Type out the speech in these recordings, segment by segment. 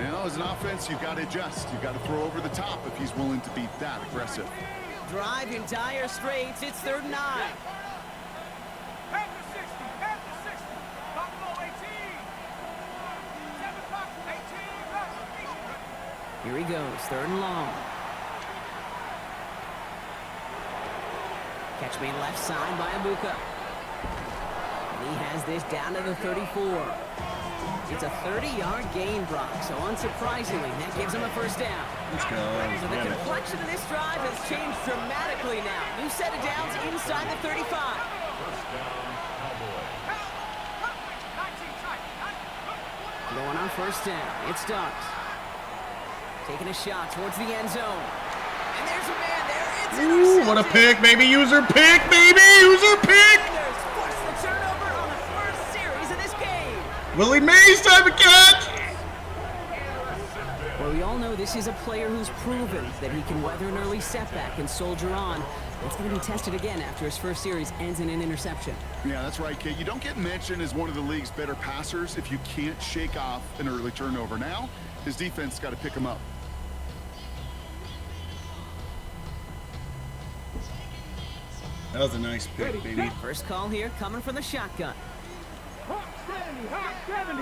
Well, as an offense, you've got to adjust. You've got to throw over the top if he's willing to be that aggressive. Drive in dire straits. It's 3rd and 9. At the 60, at the 60. Buffalo 18. 7 Bucks, 18. Here he goes, 3rd and long. Catch made left side by Abuka. And he has this down to the 34. It's a 30-yard gain, Brock, so unsurprisingly, that gives him a 1st down. Let's go. So the complexion of this drive has changed dramatically now. New set of downs inside the 35. Going on 1st down, it starts. Taking a shot towards the end zone. And there's a man there. It's Ooh, what a pick, baby. User pick, baby. User pick. Force the turnover on the 1st series of this game. Willie Mays type of catch. Well, we all know this is a player who's proven that he can weather an early setback and soldier on. It's going to be tested again after his 1st series ends in an interception. Yeah, that's right, Kate. You don't get mentioned as one of the league's better passers if you can't shake off an early turnover. Now, his defense got to pick him up. That was a nice pick, baby. First call here coming from the shotgun. Hawk 70, Hawk 70.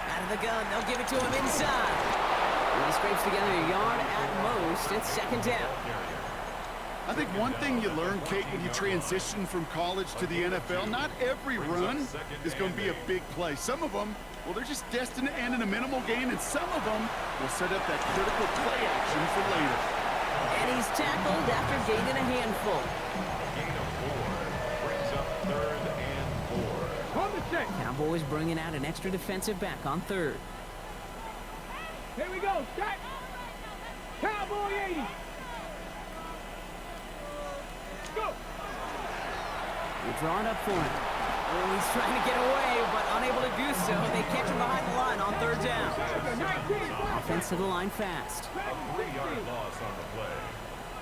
Out of the gun, they'll give it to him inside. And he scrapes together a yard at most. It's 2nd down. I think one thing you learn, Kate, when you transition from college to the NFL, not every run is going to be a big play. Some of them, well, they're just destined to end in a minimal gain, and some of them will set up that critical play action for later. And he's tackled after gaining a handful. Gain of 4 brings up 3rd and 4. On the check. Cowboys bringing out an extra defensive back on 3rd. Here we go. Check. Cowboy 80. Go. They're drawing up for him. Oh, he's trying to get away, but unable to do so. They catch him behind the line on 3rd down. 19. Offense to the line fast. A 3-yard loss on the play.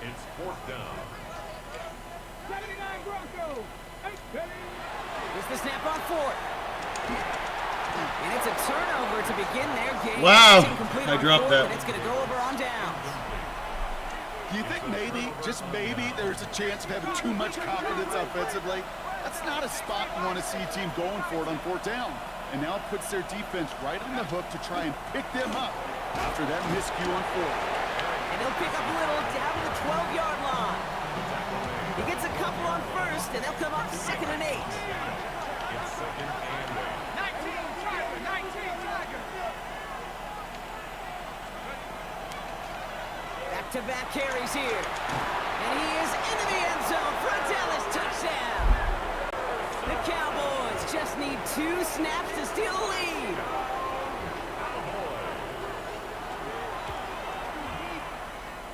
It's 4th down. 79 Broncos. 8. Here's the snap on 4th. And it's a turnover to begin their game. Wow. It's incomplete I on dropped 4th, that. And it's going to go over on downs. Do you think maybe, just maybe, there's a chance of having too much confidence offensively? That's not a spot you want to see a team going for it on 4th down. And now it puts their defense right on the hook to try and pick them up after that miscue on 4th. And he'll pick up a little down to the 12-yard line. He gets a couple on 1st, and they'll come up 2nd and 8. It's 2nd and 8. 19 Tiger. 19 Tiger. Back-to-back carries here. And he is into the end zone for a Dallas touchdown. The Cowboys just need 2 snaps to steal the lead.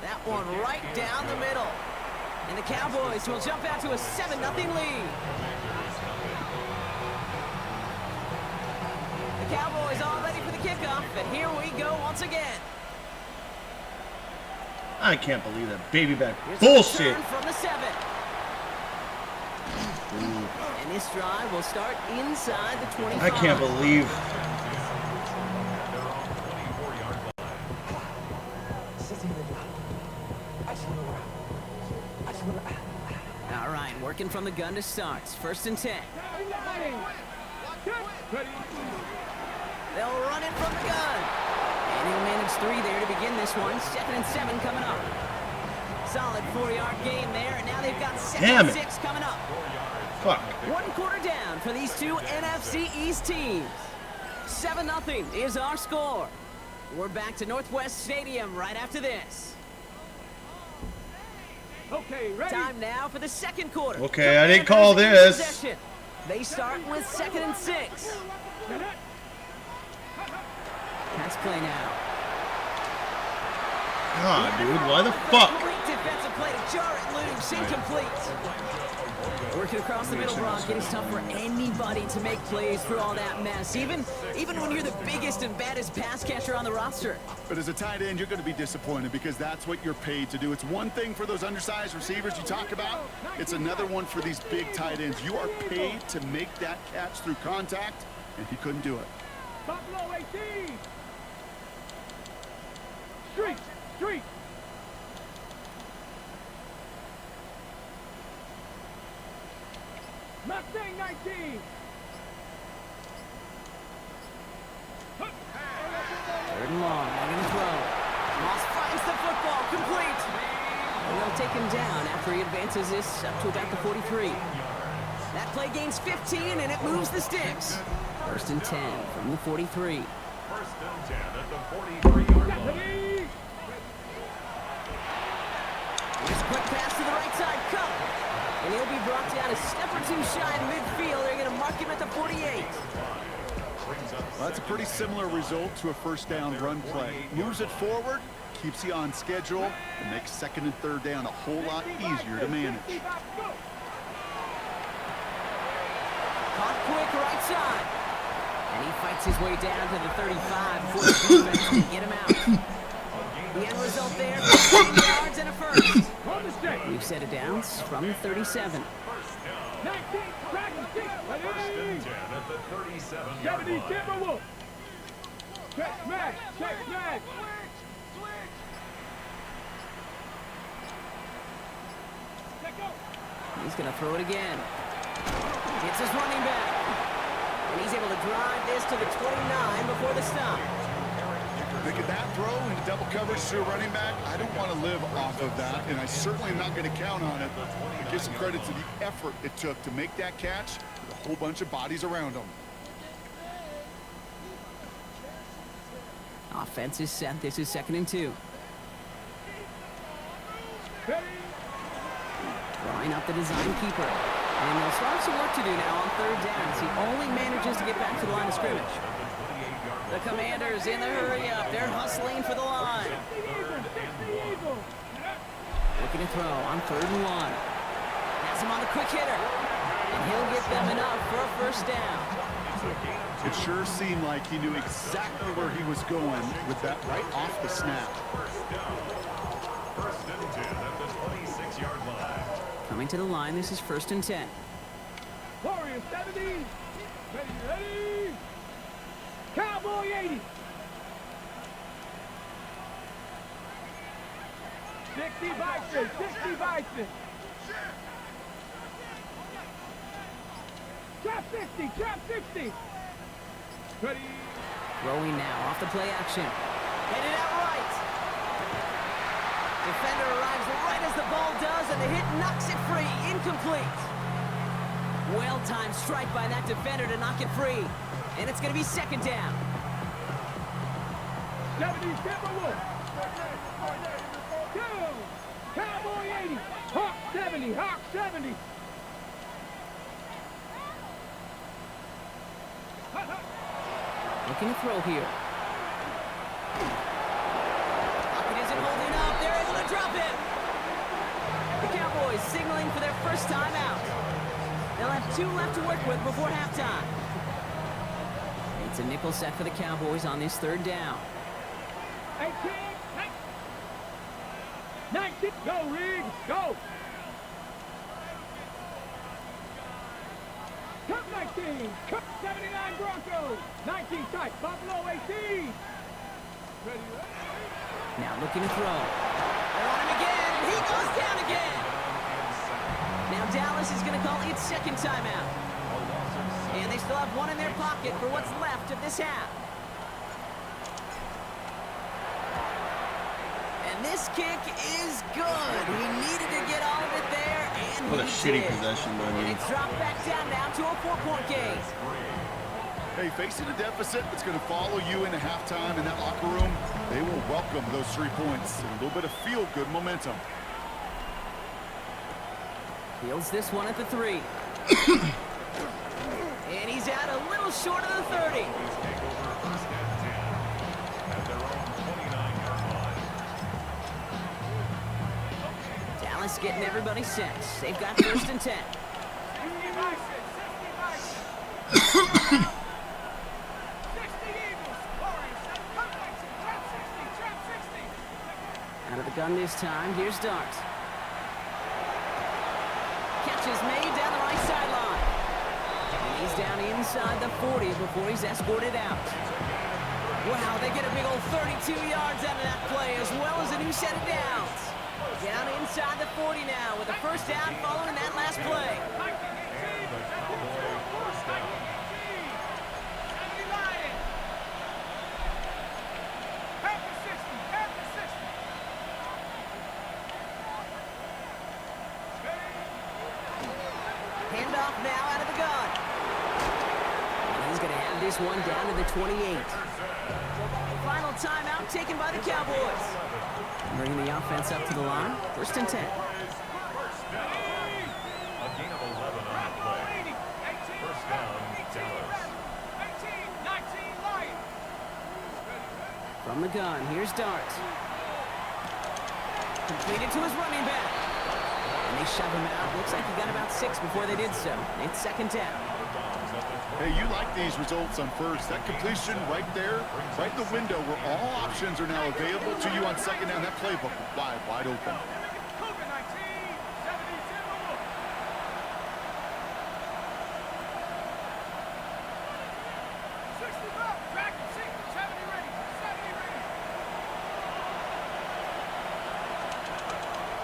That one right down the middle. And the Cowboys will jump out to a 7-0 lead. The Cowboys all ready for the kickoff, and here we go once again. I can't believe that baby back Here's bullshit. a return from the 7. And this drive will start inside the 25. I can't believe. They're on the 24-yard line. All right, working from the gun to start. 1st and 10. They'll run it from the gun. And he'll manage 3 there to begin this one. 2nd and 7 coming up. Solid 4-yard gain there, and now they've got 2nd Damn and it. 6 coming up. Fuck. 1 quarter down for these 2 NFC East teams. 7-0 is our score. We're back to Northwest Stadium right after this. Okay, ready? Time now for the 2nd quarter. Okay, I didn't call this. Possession. They start with 2nd and 6. Pass play now. God, dude, why the fuck? Great defensive play to jar it loose, incomplete. Working across the middle, Brock. It is tough for anybody to make plays through all that mess, even when you're the biggest and baddest pass catcher on the roster. But as a tight end, you're going to be disappointed because that's what you're paid to do. It's one thing for those undersized receivers you talk about. It's another one for these big tight ends. You are paid to make that catch through contact, and he couldn't do it. Buffalo 18. 19. Street, street. Mustang 19. Third and long, not going to throw. Moss finds the football, complete. And they'll take him down after he advances this up to about the 43. That play gains 15, and it moves the sticks. First and 10 from the 43. First and 10 at the 43-yard line. Here's a quick pass to the right side, Cup. And he'll be brought down a step or two shy of midfield. They're going to mark him at the 48. Well, that's a pretty similar result to a first down run play. Moves it forward, keeps you on schedule, and makes second and third down a whole lot easier to manage. Caught quick right side. And he fights his way down to the 35 before the defense can get him out. The end result there, 15 yards and a first. We've set it down from the 37. 19, practice, First and 10 at the 37-yard 70, line. Timberwolf. Check smash, check smash. He's going to throw it again. It's his running back. And he's able to drive this to the 29 before the stop. Making that throw into double coverage to a running back, I don't want to live off of that, and I certainly am not going to count on it. But give some credit to the effort it took to make that catch with a whole bunch of bodies around him. Offense is set. This is second and 2. Drawing up the design keeper. And they'll start some work to do now on third down as he only manages to get back to the line of scrimmage. The Commanders in the hurry up. They're hustling for the line. Looking to throw on third and 1. Has him on the quick hitter. And he'll get them enough for a first down. It sure seemed like he knew exactly where he was going with that right off the snap. First and 10 at the 26-yard line. Coming to the line, this is first and 10. Warriors 70. Ready. Cowboy 80. 60 Bison, 60 Bison. Trap 60, trap 60. Ready. Throwing now off the play action. Headed out right. Defender arrives right as the ball does, and the hit knocks it free. Incomplete. Well-timed strike by that defender to knock it free. And it's going to be second down. 70 Timberwolf. Go. Cowboy 80. Hawk 70, Hawk 70. Looking to throw here. Pocket isn't holding up. They're able to drop it. The Cowboys signaling for their first time out. They'll have 2 left to work with before halftime. It's a nickel set for the Cowboys on this third down. 18, 19, go Reed, go. Cup 19, Cup 79 Broncos, 19 tight, Buffalo 18. Ready. Now looking to throw. They're on him again. He goes down again. Now Dallas is going to call its second timeout. And they still have 1 in their pocket for what's left of this half. And this kick is good. He needed to get all of it there, and What a he shitty did. possession by And me. it's dropped back down now to a 4-point game. Hey, facing a deficit that's going to follow you into halftime in that locker room, they will welcome those 3 points and a little bit of feel-good momentum. Fields this one at the 3. And he's out a little short of the 30. Dallas getting everybody set. They've got first and 10. 60 Eagles, Warriors, Cup 19, trap 60, trap 60. Out of the gun this time. Here's Dart. Catch is made down the right sideline. And he's down inside the 40 before he's escorted out. Wow, they get a big old 32 yards out of that play, as well as a new set of downs. Down inside the 40 now, with a first down following that last play. Handoff now out of the gun. And he's going to have this one down to the 28. Final timeout taken by the Cowboys. Bringing the offense up to the line. First and 10. A gain of 11 on the play. First down, Dallas. From the gun, here's Dart. Completed to his running back. And they shove him out. Looks like he got about 6 before they did so. It's second down. Hey, you like these results on first. That completion right there, right in the window where all options are now available to you on second down. That playbook wide open.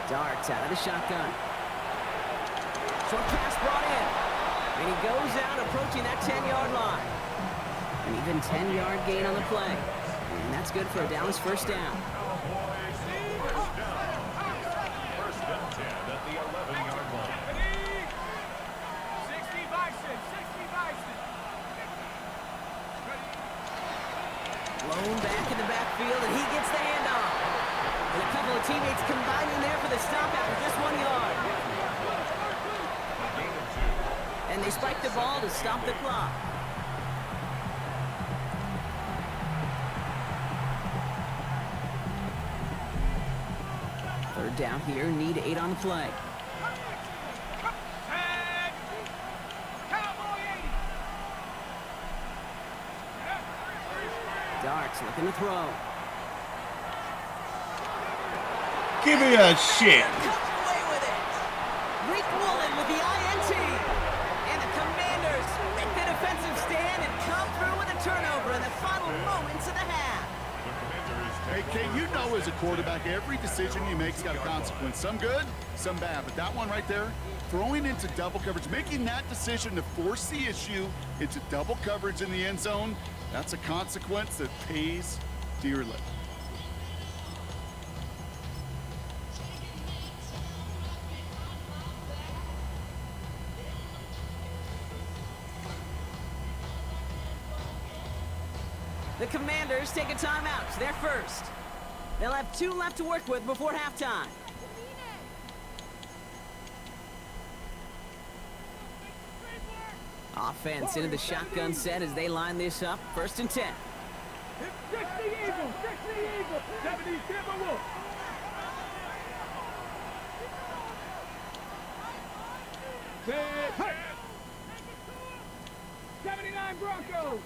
Dart out of the shotgun. Short pass brought in. And he goes out approaching that 10-yard line. An even 10-yard gain on the play. And that's good for a Dallas first down. First and 10 at the 11-yard line. 60 Bison, 60 Bison. Blown back in the backfield, and he gets the handoff. And a couple of teammates combining there for the stop after just 1 yard. And they spike the ball to stop the clock. Third down here, need 8 on the play. Dart's looking to throw. Give me a shit. Comes away with it. Rick Woolen with the INT. And the Commanders make the defensive stand and come through with a turnover in the final moments of the half. Hey, Kate, you know as a quarterback, every decision you make's got a consequence. Some good, some bad. But that one right there, throwing into double coverage, making that decision to force the issue into double coverage in the end zone, that's a consequence that pays dearly. The Commanders take a timeout. They're first. They'll have 2 left to work with before halftime. Offense into the shotgun set as they line this up. First and 10. 60 Eagles, 60 Eagles, 70 Timberwolves. Hey. 79 Broncos.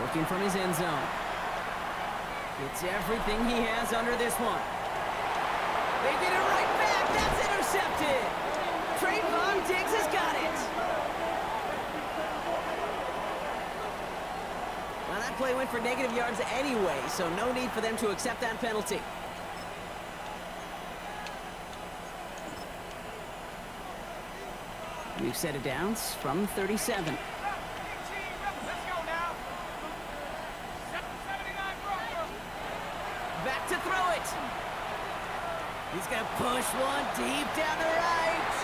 Working from his end zone. It's everything he has under this one. They get it right back. That's intercepted. Trayvon Diggs has got it. Well, that play went for negative yards anyway, so no need for them to accept that penalty. New set of downs from 37. Back to throw it. He's going to push one deep down the right.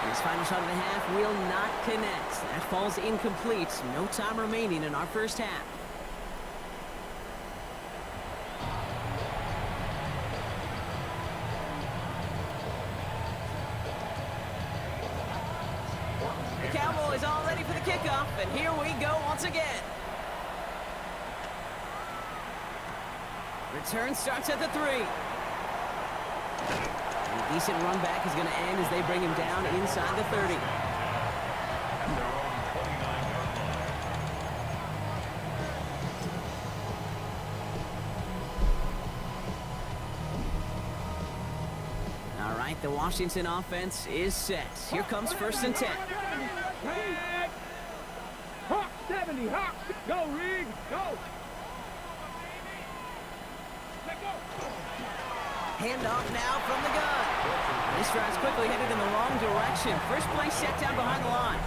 And his final shot of the half will not connect. That falls incomplete. No time remaining in our first half. The Cowboys all ready for the kickoff, and here we go once again. Return starts at the 3. And a decent run back is going to end as they bring him down inside the 30. At their own 29-yard line. All right, the Washington offense is set. Here comes first and 10. Red. Hawk 70, Hawk. Go, Rig, go. Let go. Hand off now from the gun. This drive's quickly headed in the wrong direction. First play set down behind the line.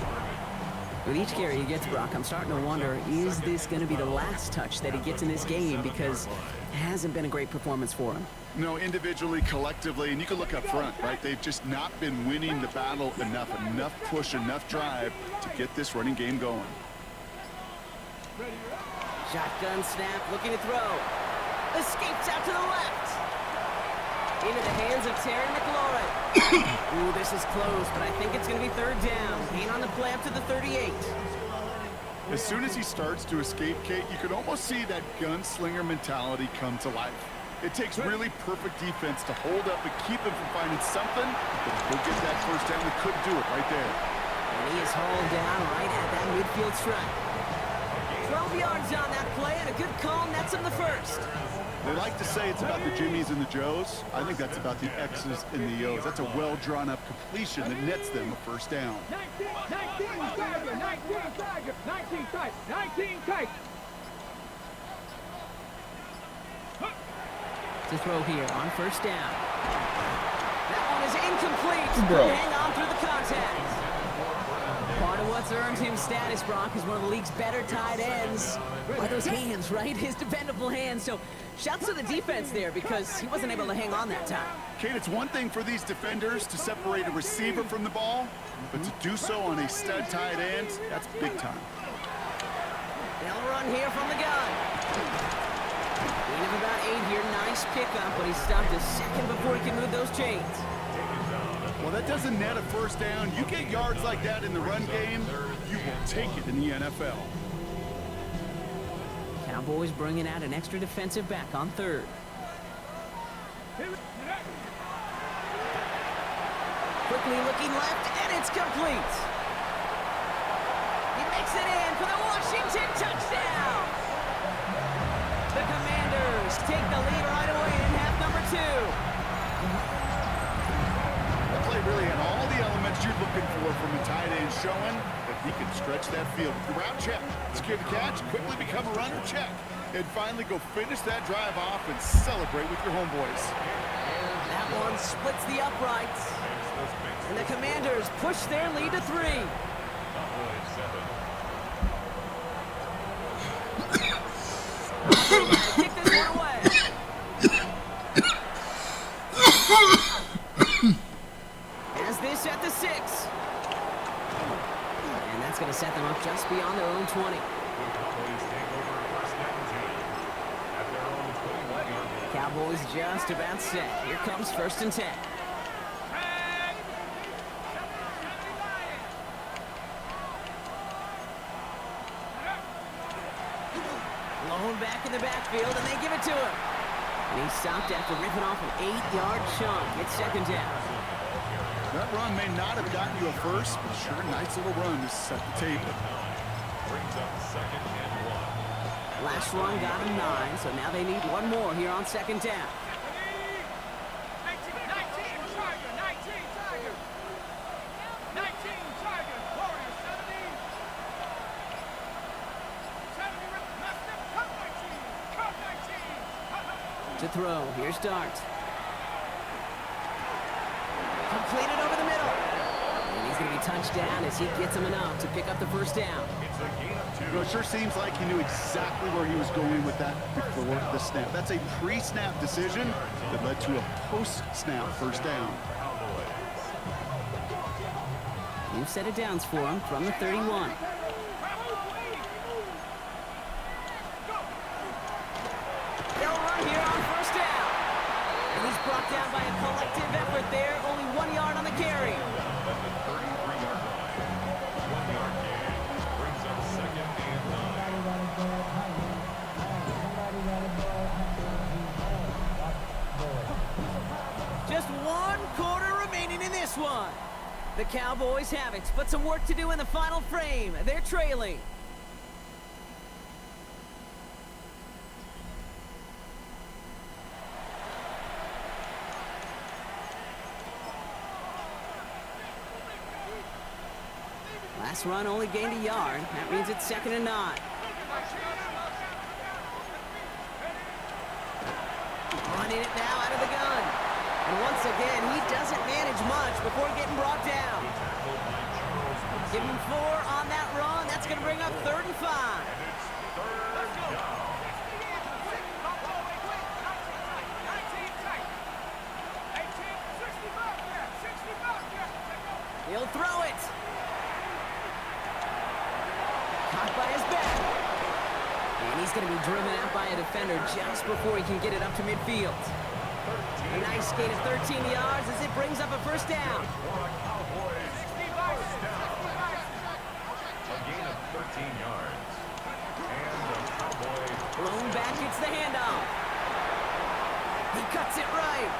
With each carry he gets, Brock, I'm starting to wonder, is this going to be the last touch that he gets in this game? Because it hasn't been a great performance for him. No, individually, collectively, and you can look up front, right? They've just not been winning the battle enough push, enough drive to get this running game going. Shotgun snap, looking to throw. Escapes out to the left. Into the hands of Terry McLaurin. Ooh, this is close, but I think it's going to be third down. Gain on the play up to the 38. As soon as he starts to escape, Kate, you can almost see that gunslinger mentality come to life. It takes really perfect defense to hold up and keep him from finding something, but he'll get that first down. They couldn't do it right there. And he is hauled down right at that midfield stripe. 12 yards on that play, and a good call nets him the first. They like to say it's about the Jimmies and the Joes. I think that's about the X's and the O's. That's a well-drawn-up completion that nets them a first down. 19 Tiger, 19 Tiger, 19 tight, 19 tight. To throw here on first down. That one is incomplete. Bro. Hang on through the contact. Part of what's earned him status, Brock, is one of the league's better tight ends. Are those hands, right? His dependable hands. So shouts to the defense there because he wasn't able to hang on that time. Kate, it's one thing for these defenders to separate a receiver from the ball, but to do so on a stud tight end, that's big time. They'll run here from the gun. Gain of about 8 here. Nice pickup, but he stopped a second before he can move those chains. Well, that doesn't net a first down. You get yards like that in the run game, you will take it in the NFL. Cowboys bringing out an extra defensive back on third. Quickly looking left, and it's complete. He makes it in for the Washington touchdown. The Commanders take the lead right away in half number 2. That play really had all the elements you're looking for from a tight end, showing that he can stretch that field. The route check, secure the catch, quickly become a runner check, and finally go finish that drive off and celebrate with your homeboys. That one splits the uprights. And the Commanders push their lead to 3. Kick this one away. As this at the 6. And that's going to set them up just beyond their own 20. Cowboys just about set. Here comes 1st and 10. Blown back in the backfield, and they give it to him. And he stopped after ripping off an 8-yard chunk. It's 2nd down. That run may not have gotten you a first, but sure, nice little run to set the table. Brings up 2nd and 1. Last run got him 9, so now they need one more here on 2nd down. 19 Tiger, 19 Tiger. 19 Tiger, Warrior 70. 70 left, cut 19, cut 19. To throw, here's Dart. Completed over the middle. And he's going to be touched down as he gets him enough to pick up the 1st down. It's a gain of 2. You know, it sure seems like he knew exactly where he was going with that before the snap. That's a pre-snap decision that led to a post-snap first down. New set of downs for him from the 31. They'll run here on 1st down. And he's brought down by a collective effort there. Only 1 yard on the carry. At the 33-yard line. 1-yard gain. Brings up 2nd and 9. Just 1 quarter remaining in this one. The Cowboys have it, but some work to do in the final frame. They're trailing. Last run only gained a yard. That means it's 2nd and 9. Running it now out of the gun. And once again, he doesn't manage much before getting brought down. Give him 4 on that run. That's going to bring up 3rd and 5. He'll throw it. Caught by his back. And he's going to be driven out by a defender just before he can get it up to midfield. A nice gain of 13 yards as it brings up a 1st down. A gain of 13 yards. And the Cowboys. Blown back, it's the handoff. He cuts it right.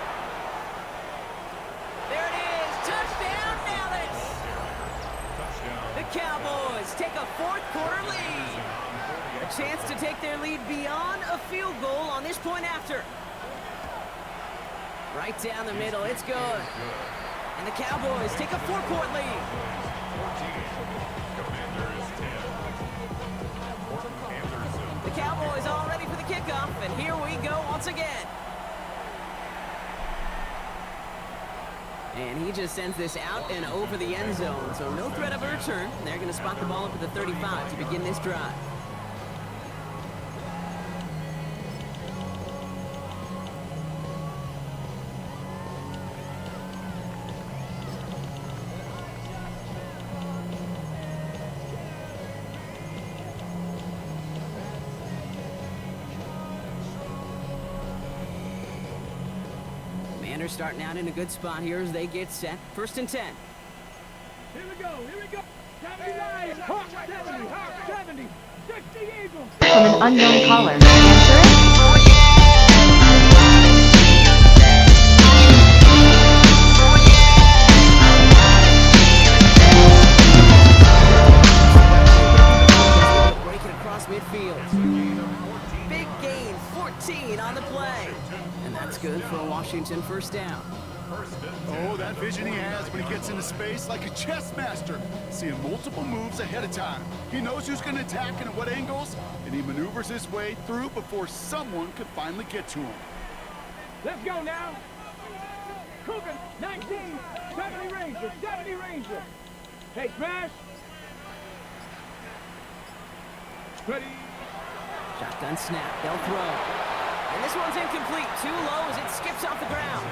There it is. Touchdown, Dallas. The Cowboys take a 4th quarter lead. A chance to take their lead beyond a field goal on this point after. Right down the middle, it's good. And the Cowboys take a 4-point lead. 14. Commanders 10. Anderson. The Cowboys all ready for the kickoff, and here we go once again. And he just sends this out and over the end zone, so no threat of a return. They're going to spot the ball up at the 35 to begin this drive. Starting out in a good spot here as they get set. 1st and 10. Here we go. 79, Hawk 70, Hawk 70, 60 Eagles. From an unknown caller. Answer it. Breaking across midfield. Big gain, 14 on the play. And that's good for a Washington 1st down. Oh, that vision he has when he gets into space like a chess master, seeing multiple moves ahead of time. He knows who's going to attack and at what angles, and he maneuvers his way through before someone could finally get to him. Let's go now. Coogan, 19, 70 Ranger, 70 Ranger. Hey, Smash. Ready. Shotgun snap, they'll throw. And this one's incomplete, too low as it skips off the ground.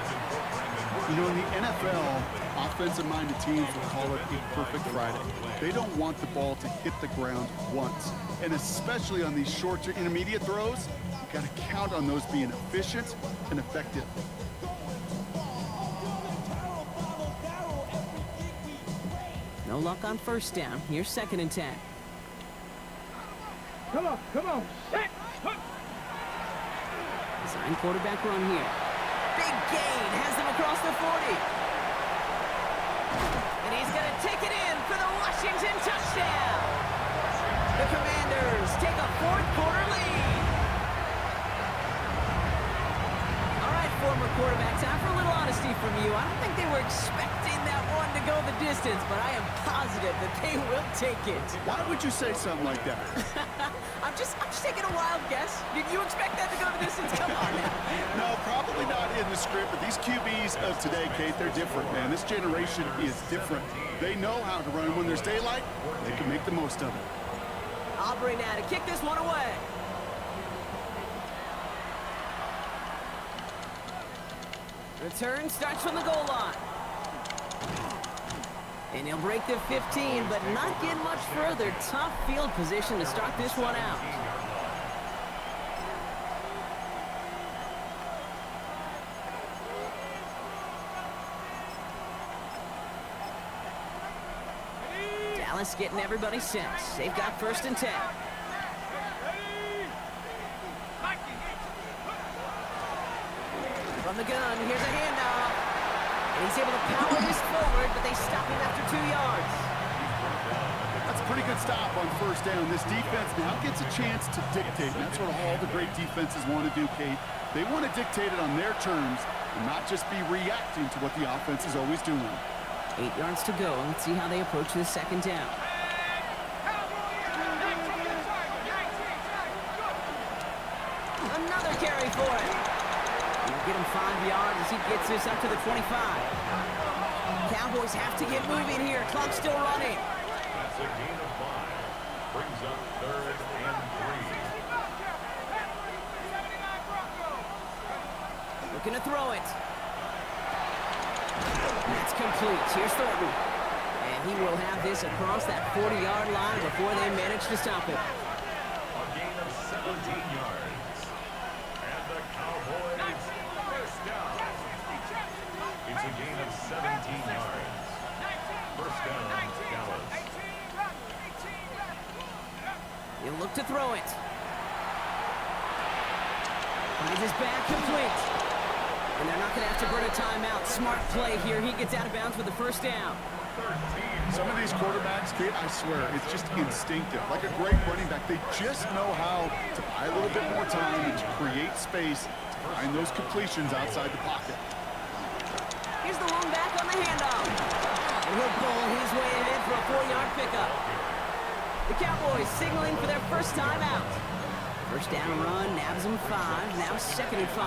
You know, in the NFL, offensive-minded teams will call it a perfect Friday. They don't want the ball to hit the ground once. And especially on these short to intermediate throws, you got to count on those being efficient and effective. No luck on 1st down. Here's 2nd and 10. Come on. Set. Design quarterback run here. Big gain has them across the 40. And he's going to take it in for the Washington touchdown. The Commanders take a 4th quarter lead. All right, former quarterback, time for a little honesty from you. I don't think they were expecting that one to go the distance, but I am positive that they will take it. Why would you say something like that? I'm just taking a wild guess. Did you expect that to go the distance? Come on now. No, probably not in the script, but these QBs of today, Kate, they're different, man. This generation is different. They know how to run when there's daylight. They can make the most of it. Aubrey now to kick this one away. Return starts from the goal line. And he'll break the 15, but not get much further. Tough field position to start this one out. Dallas getting everybody set. They've got 1st and 10. From the gun, here's a handoff. And he's able to power this forward, but they stop him after 2 yards. That's a pretty good stop on 1st down. This defense now gets a chance to dictate. And that's what all the great defenses want to do, Kate. They want to dictate it on their terms and not just be reacting to what the offense is always doing. 8 yards to go. Let's see how they approach this 2nd down. Another carry for it. He'll get him 5 yards as he gets this up to the 25. Cowboys have to get moving here. Clock's still running. That's a gain of 5. Brings up 3rd and 3. Looking to throw it. That's complete. Here's Thornton. And he will have this across that 40-yard line before they manage to stop it. A gain of 17 yards. And the Cowboys first down. It's a gain of 17 yards. First down, Dallas. He'll look to throw it. Finds his back complete. And they're not going to have to burn a timeout. Smart play here. He gets out of bounds with the first down. Some of these quarterbacks, Kate, I swear, it's just instinctive. Like a great running back, they just know how to buy a little bit more time and to create space to find those completions outside the pocket. Here's the long back on the handoff. And he'll pull his way ahead for a 4-yard pickup. The Cowboys signaling for their first time out. First down run, nabs him 5. Now 2nd and 5.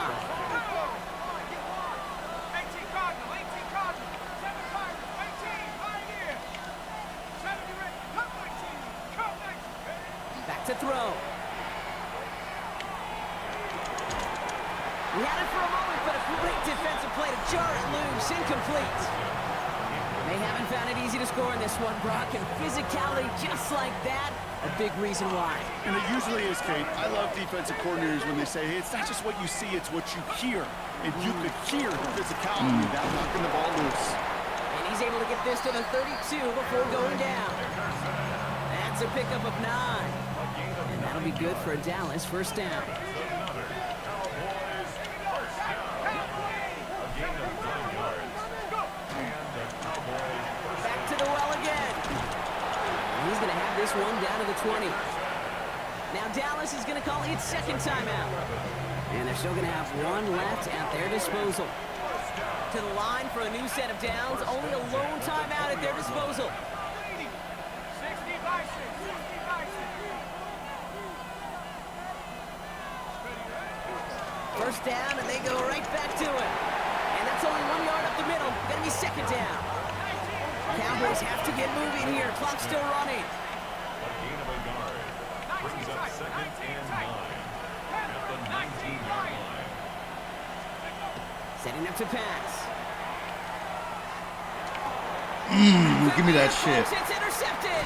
Back to throw. We had it for a moment, but a great defensive play to jar it loose. Incomplete. They haven't found it easy to score in this one, Brock, and physicality just like that, a big reason why. And it usually is, Kate. I love defensive coordinators when they say, hey, it's not just what you see, it's what you hear. And you could hear the physicality without knocking the ball loose. And he's able to get this to the 32 before going down. That's a pickup of 9. And that'll be good for a Dallas first down. Back to the well again. He's going to have this one down to the 20. Now Dallas is going to call its 2nd timeout. And they're still going to have one left at their disposal. To the line for a new set of downs. Only a lone timeout at their disposal. First down, and they go right back to it. And that's only 1 yard up the middle. Going to be 2nd down. Cowboys have to get moving here. Clock's still running. A gain of a yard. Brings up 2nd and 9. At the 19-yard line. Setting up to pass. Give me that shit. It's intercepted.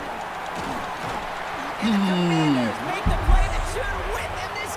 And the Commanders make the play that should win them this.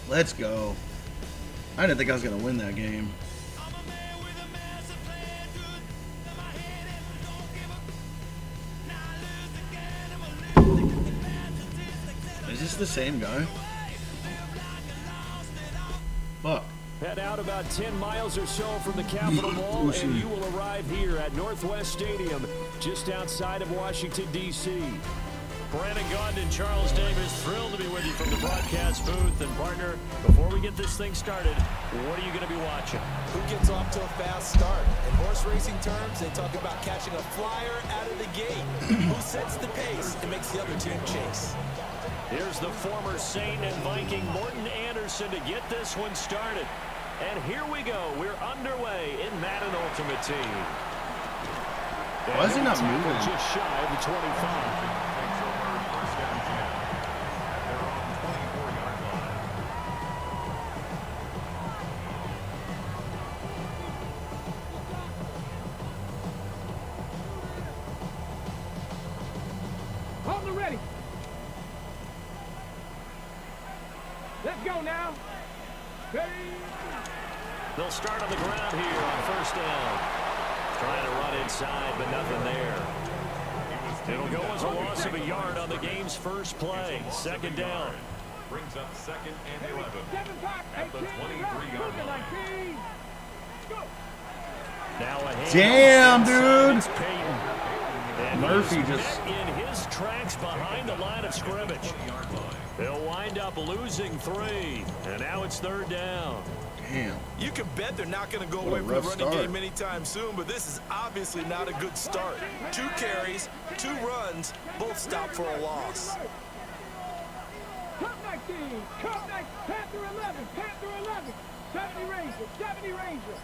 Let's go. I didn't think I was going to win that game. Is this the same guy? Fuck. Head out about 10 miles or so from the Capitol Mall, and you will arrive here at Northwest Stadium, just outside of Washington, D.C. Brandon Gaudin and Charles Davis, thrilled to be with you from the broadcast booth. And partner, before we get this thing started, what are you going to be watching? Who gets off to a fast start? In horse racing terms, they talk about catching a flyer out of the gate. Who sets the pace and makes the other team chase? Here's the former Saint and Viking Morton Anderson to get this one started. And here we go. We're underway in Madden Ultimate Team. Why is he not moving? Just shy of the 25. Hold the ready. Let's go now. Ready. They'll start on the ground here on first down. Trying to run inside, but nothing there. It'll go as a loss of a yard on the game's first play. Second down. Brings up second and 11 at the 23-yard line. Now a hand Damn, dude. It's Peyton. And Murphy he's just met in his tracks behind the line of scrimmage. They'll wind up losing 3, and now it's third down. damn. You can bet they're not going to go What a away from the rough running start. game anytime soon, but this is obviously not a good start. 2 carries, 2 runs, both stopped for a loss. Cup 19, Cup 19, Panther 11, Panther 11, 70 Ranger, 70 Ranger.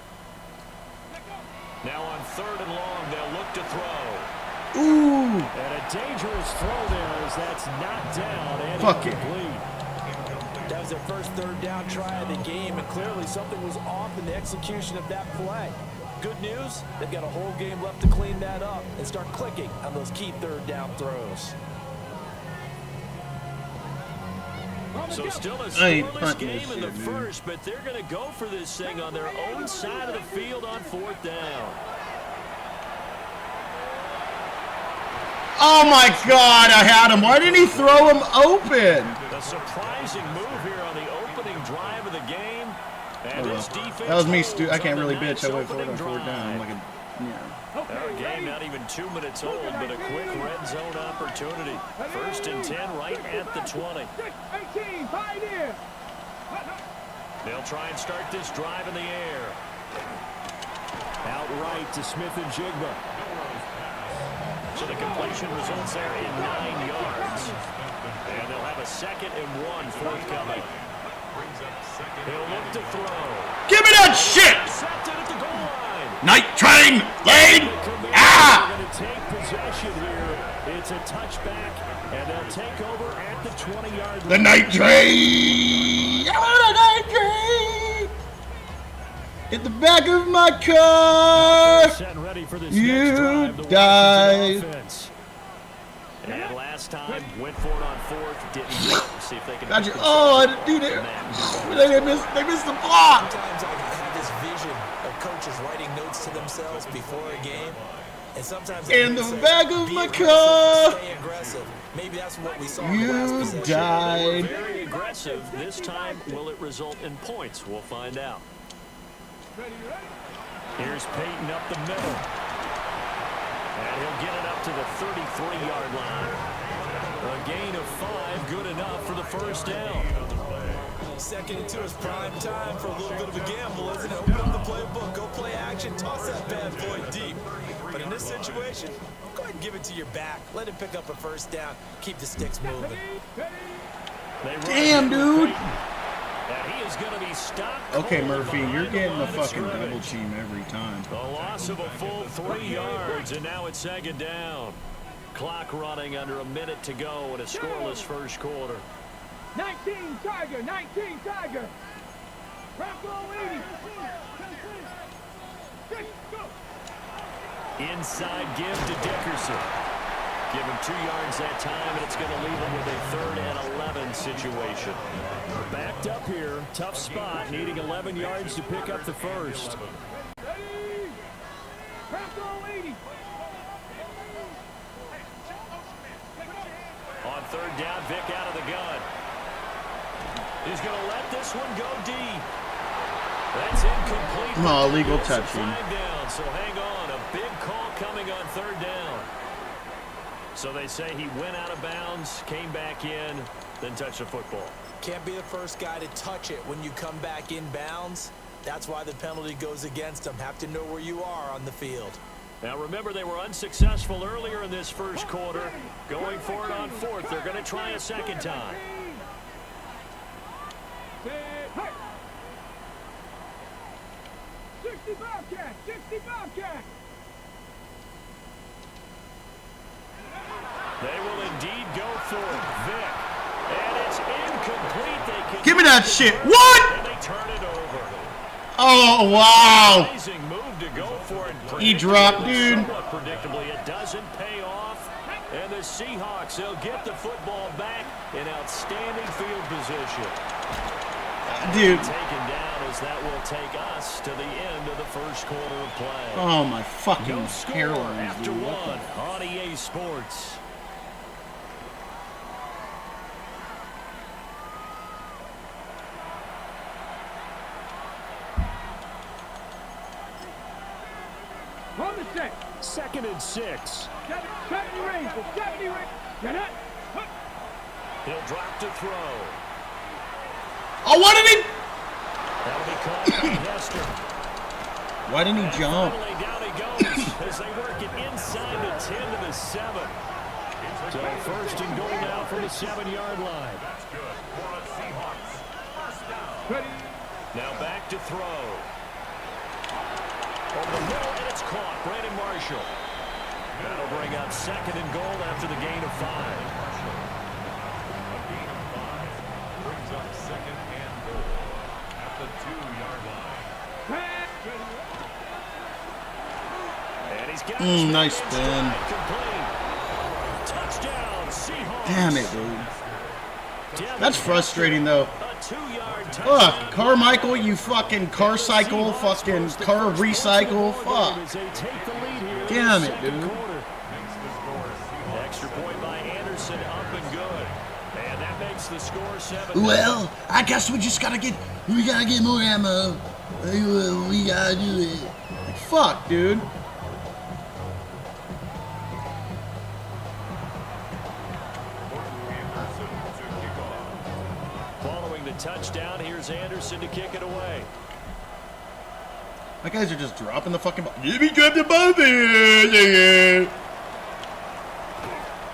Now on third and long, they'll look to throw. Ooh. And a dangerous throw there as that's knocked down and Fuck it. incomplete. That was their first third down try of the game, and clearly something was off in the execution of that play. Good news, they've got a whole game left to clean that up and start clicking on those key third down throws. So still a I ain't scoreless punting game this in the shit, dude. first, but they're going to go for this thing on their own side of the field on fourth down. Oh my God, I had him. Why didn't he throw him open? A surprising move here on the opening drive of the game. And this defense That was me, holds I can't on the really bitch. I nice went for it opening on fourth down. I'm drive. like, Our game not even 2 minutes old, but a quick red zone opportunity. First and 10 right at the 20. 18, Pioneer. They'll try and start this drive in the air. Outright to Smith and Jigba. So the completion results there in 9 yards. And they'll have a 2nd and 1 forthcoming. He'll look to throw. give me that shit! Intercepted at the goal line. Night train, lane! They're Ah! going to take possession here. It's a touchback, and they'll take over at the 20-yard line. The night train! I want a night train! In the back of my car! Set and ready for this You next drive, the died. Washington offense. And last time, went for it on fourth, didn't get it. See if they can. Gotcha. Oh, I didn't do that. They missed the block! Sometimes I have this vision of coaches writing notes to themselves before a game. And sometimes I In think the it's back of be my aggressive, car. Stay aggressive. Maybe that's what we saw in the last You possession. died. Very aggressive. This time, will it result in points? We'll find out. Here's Peyton up the middle. And he'll get it up to the 33-yard line. A gain of 5, good enough for the first down. 2nd and 2 is prime time for a little bit of a gamble, isn't it? Open up the playbook, go play action, toss that bad boy deep. But in this situation, go ahead and give it to your back. Let him pick up a first down. Keep the sticks moving. Damn, dude! And he is going to be stopped. Okay, cold Murphy, behind you're the getting line a of fucking double scrimmage. team every time. A loss of a full 3 yards, and now it's 2nd down. Clock running under a minute to go in a scoreless first quarter. 19, Tiger, 19, Tiger. Bronco 80. Inside give to Dickerson. Give him 2 yards that time, and it's going to leave him with a 3rd and 11 situation. Backed up here, tough spot, needing 11 yards to pick up the first. Bronco 80. On 3rd down, Vic out of the gun. He's going to let this one go deep. That's incomplete. No, illegal It's a touching. 5 down, so hang on. A big call coming on 3rd down. So they say he went out of bounds, came back in, then touched the football. Can't be the first guy to touch it when you come back in bounds. That's why the penalty goes against him. Have to know where you are on the field. Now remember, they were unsuccessful earlier in this first quarter. Going for it on 4th. They're going to try a 2nd time. 60 Bobcat, 60 Bobcat. They will indeed go for it. Vic. And it's incomplete. They can Give me that shit. What? And they turn it over. Oh, wow. Amazing move to go for it. He dropped, dude. Somewhat predictably, it doesn't pay off. And the Seahawks, they'll get the football back in outstanding field position. Dude. Taken down as that will take us to the end of the first quarter of play. Oh, my fucking No score hairline, after dude. one on EA Sports. On the set. 2nd and 6. 70 range. 70 range. Get it. He'll drop to throw. Oh, why did he? That'll be caught by Hester. Why didn't he jump? Finally, down he goes as they work it inside the 10 to the 7. So 1st and goal now from the 7-yard line. That's good for a Seahawks. First down. Ready. Now back to throw. Over the middle, and it's caught. Brandon Marshall. That'll bring up 2nd and goal after the gain of 5. A gain of 5 brings up 2nd and goal at the 2-yard line. And he's got Nice spin. complete. Touchdown, Seahawks. Damn it, dude. That's frustrating, though. A 2-yard touchdown. Fuck, Carmichael, you fucking car cycle, fucking car recycle. Fuck. As they take the lead here in Damn the it, second dude. quarter. Extra point by Anderson, up and good. And that makes the score 7. Well, I guess we just gotta get more ammo. We gotta do it. Like, fuck, dude. Following the touchdown, here's Anderson to kick it away. My guys are just dropping the fucking ball. Let me drop the ball there.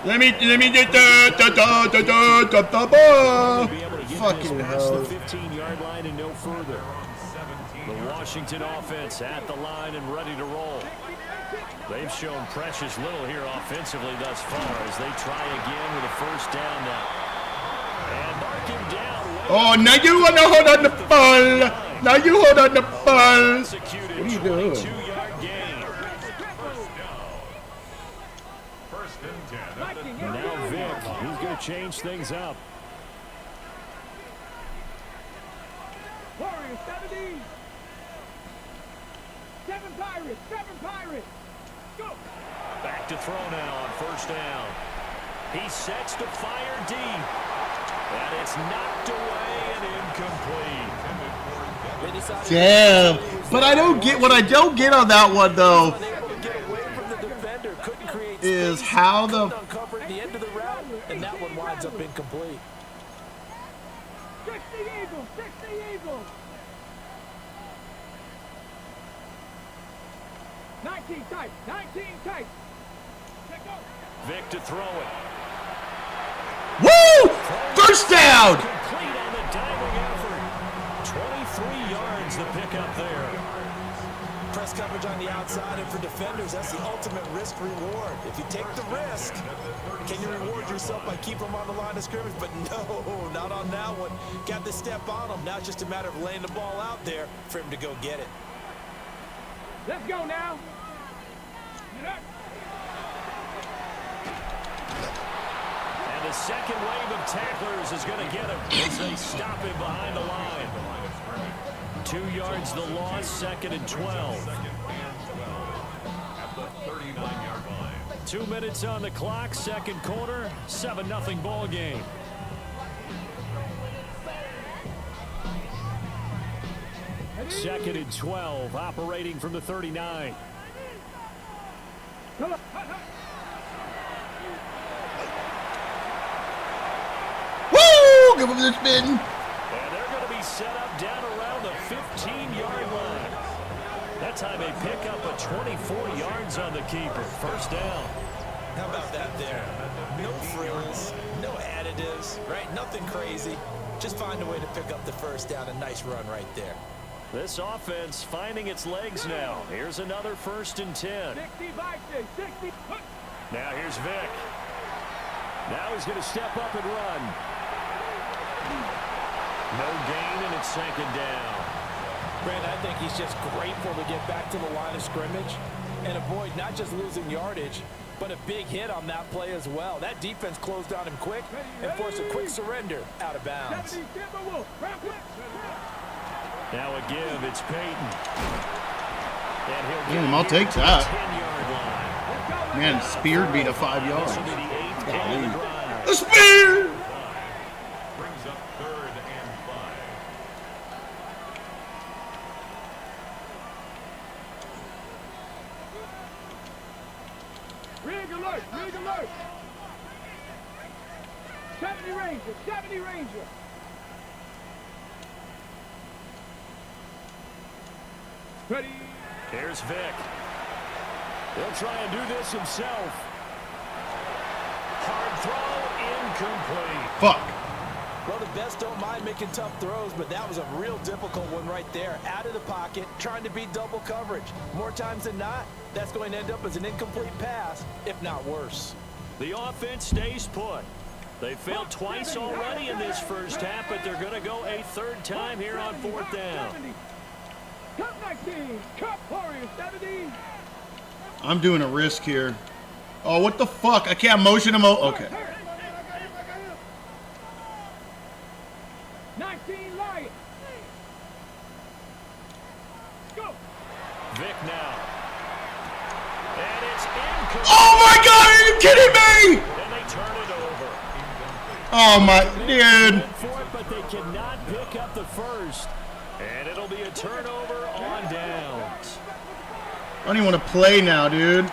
Let me get drop the ball. Be able to get Fucking this past hell. the 15-yard line and no further. The Washington offense at the line and ready to roll. They've shown precious little here offensively thus far as they try again with a first down now. And mark him down. Oh, now you wanna hold on the ball. Now you hold on the ball. Executed. What are you doing? 22-yard gain. First and 10. Now Vic, he's going to change things up. Warriors, 70. 7 Pirates. 7 Pirates. Go. Back to throw now on first down. He sets to fire deep. And it's knocked away and incomplete. Damn. But I don't get what I don't get on that one though. Is how the the end of the route, and that one winds up incomplete. 60 Eagles. 60 Eagles. 19 tight. 19 tight. Check go. Vic to throw it. woo! First down. Complete on the diving effort. 23 yards the pickup there. Press coverage on the outside, and for defenders, that's the ultimate risk reward. If you take the risk, can you reward yourself by keeping them on the line of scrimmage? But no, not on that one. Got to step on them. Now it's just a matter of laying the ball out there for him to go get it. Let's go now. Get up. And the second wave of tacklers is going to get him as they stop him behind the line. 2 yards the loss, 2nd and 12. At the 39-yard line. 2 minutes on the clock, second quarter, 7-0 ball game. Second and 12, operating from the 39. Woo! Give him the spin. And they're going to be set up down around the 15-yard line. That time they pick up a 24 yards on the keeper. First down. How about that there? No frills, no additives, right? Nothing crazy. Just find a way to pick up the first down. A nice run right there. This offense finding its legs now. Here's another 1st and 10. 60 Vikings. 60. Now here's Vic. Now he's going to step up and run. No gain, and it's 2nd down. Brandon, I think he's just grateful to get back to the line of scrimmage and avoid not just losing yardage, but a big hit on that play as well. That defense closed on him quick and forced a quick surrender out of bounds. 70 Timberwolves. Now a give, it's Peyton. And he'll Damn, I'll take that. Man, speared me to 5 yards. Golly. The spear! Brings up 3rd and 5. Rig alert, rig alert. 70 Ranger, 70 Ranger. Ready. Here's Vic. He'll try and do this himself. Hard throw, incomplete. Fuck. Well, the best don't mind making tough throws, but that was a real difficult one right there. Out of the pocket, trying to beat double coverage. More times than not, that's going to end up as an incomplete pass, if not worse. The offense stays put. They failed twice already in this first half, but they're going to go a 3rd time here on 4th down. Cup 19, Cup Warrior 70. I'm doing a risk here. Oh, what the fuck? I can't motion him. Okay. 19 Lions. Go. Vic now. And it's incomplete. Oh my god, are you kidding me? And they turn it over. Oh my, dude. For it, but they cannot pick up the first. And it'll be a turnover on downs. I don't even want to play now, dude.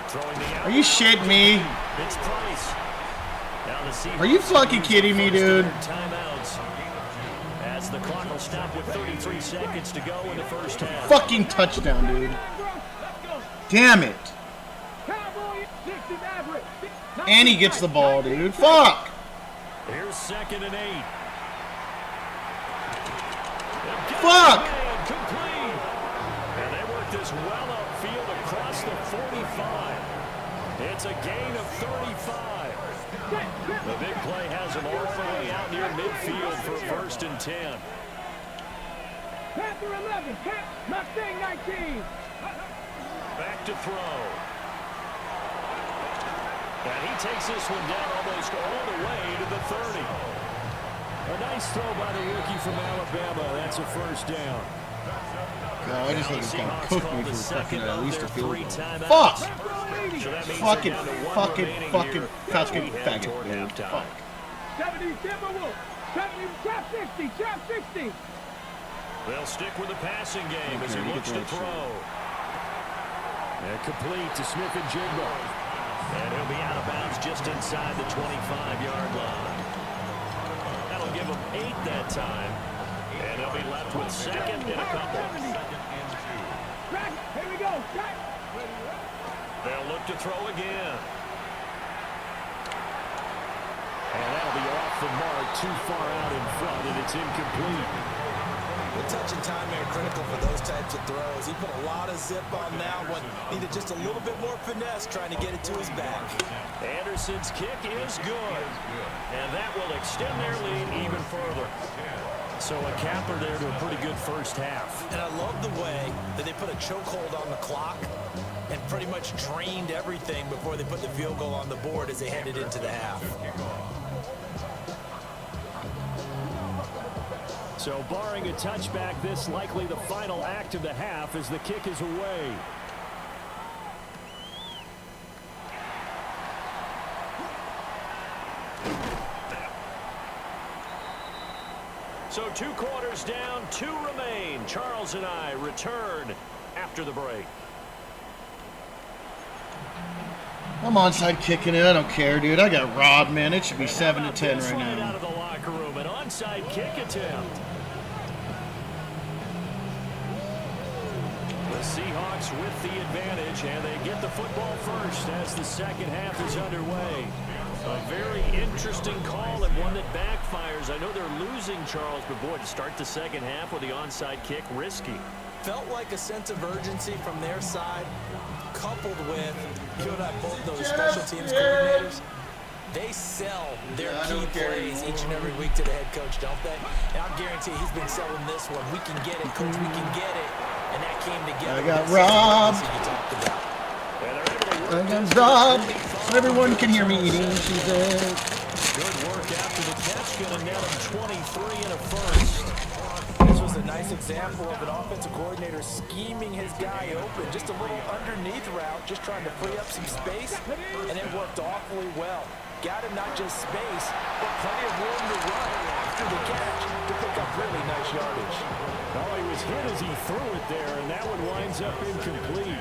Are you shitting me? It's Price. Now the Seahawks Are you fucking kidding me, dude? Timeouts. As the clock will stop with 33 seconds to go in the first half. Fucking touchdown, dude. Damn it. Cowboy 60 Maverick. And he gets the ball, dude. Fuck. Here's 2nd and 8. Fuck. Complete. And they work this well upfield across the 45. It's a gain of 35. The big play has them all the way out near midfield for 1st and 10. Panther 11, Mustang 19. Back to throw. And he takes this one down almost all the way to the 30. A nice throw by the rookie from Alabama. That's a 1st down. God, I just let this guy cook me for fucking at least a field goal. Fuck! Fucking faggot. Dude. Fuck. 70 Timberwolves. 70 trap 60, trap 60. They'll stick with the passing game as he looks to throw. And complete to Smith and Jigba. And he'll be out of bounds just inside the 25-yard line. That'll give him 8 that time. And they'll be left with 2nd and a couple. Here we go. They'll look to throw again. And that'll be off the mark, too far out in front, and it's incomplete. The touch and time are critical for those types of throws. He put a lot of zip on that one. Needed just a little bit more finesse trying to get it to his back. Anderson's kick is good. And that will extend their lead even further. So a capper there to a pretty good first half. And I love the way that they put a chokehold on the clock and pretty much drained everything before they put the field goal on the board as they headed into the half. So barring a touchback, this likely the final act of the half as the kick is away. So 2 quarters down, 2 remain. Charles and I return after the break. I'm onside kicking it. I don't care, dude. I got robbed, man. It should be 7 to 10 right now. Out of the locker room, an onside kick attempt. The Seahawks with the advantage, and they get the football first as the second half is underway. A very interesting call and one that backfires. I know they're losing, Charles, but boy, to start the second half with the onside kick, risky. Felt like a sense of urgency from their side, coupled with, you and I both know the special teams coordinators. They sell their key plays each and every week to the head coach, don't they? And I'll guarantee he's been selling this one. We can get it, coach, we can get it. And that came together. I got robbed. I got robbed. Everyone can hear me eating. She said. Good work after the catch. Going to net him 23 and a first. This was was a nice example of an offensive coordinator scheming his guy open. Just a little underneath route, just trying to free up some space, and it worked awfully well. Got him not just space, but plenty of room to run after the catch to pick up really nice yardage. Oh, he was hit as he threw it there, and that one winds up incomplete.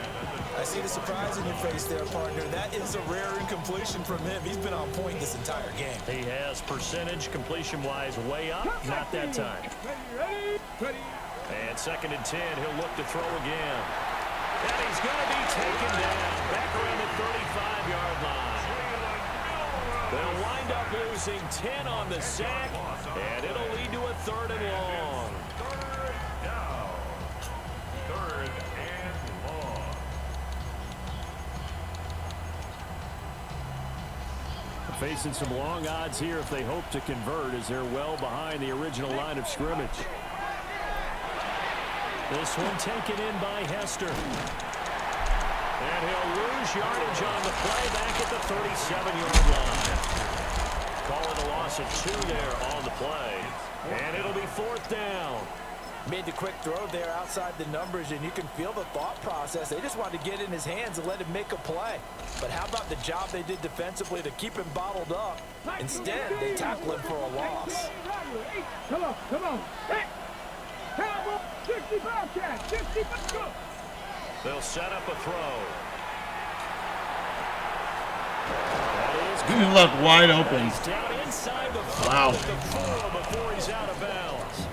I see the surprise in your face there, partner. That is a rare incompletion from him. He's been on point this entire game. He has percentage completion-wise way up, not that time. Ready. And 2nd and 10, he'll look to throw again. And he's going to be taken down back around the 35-yard line. They'll wind up losing 10 on the sack, and it'll lead to a 3rd and long. Third down. 3rd and long. Facing some long odds here if they hope to convert, as they're well behind the original line of scrimmage. This one taken in by Hester. And he'll lose yardage on the play back at the 37-yard line. Call it a loss of 2 there on the play. And it'll be 4th down. Made the quick throw there outside the numbers, and you can feel the thought process. They just wanted to get in his hands and let him make a play. But how about the job they did defensively to keep him bottled up? Instead, they tackled him for a loss. Come on. Hey, Cowboy, 65 catch, 65, go. They'll set up a throw. He left wide open. He's down inside the 4 Wow. before he's out of bounds.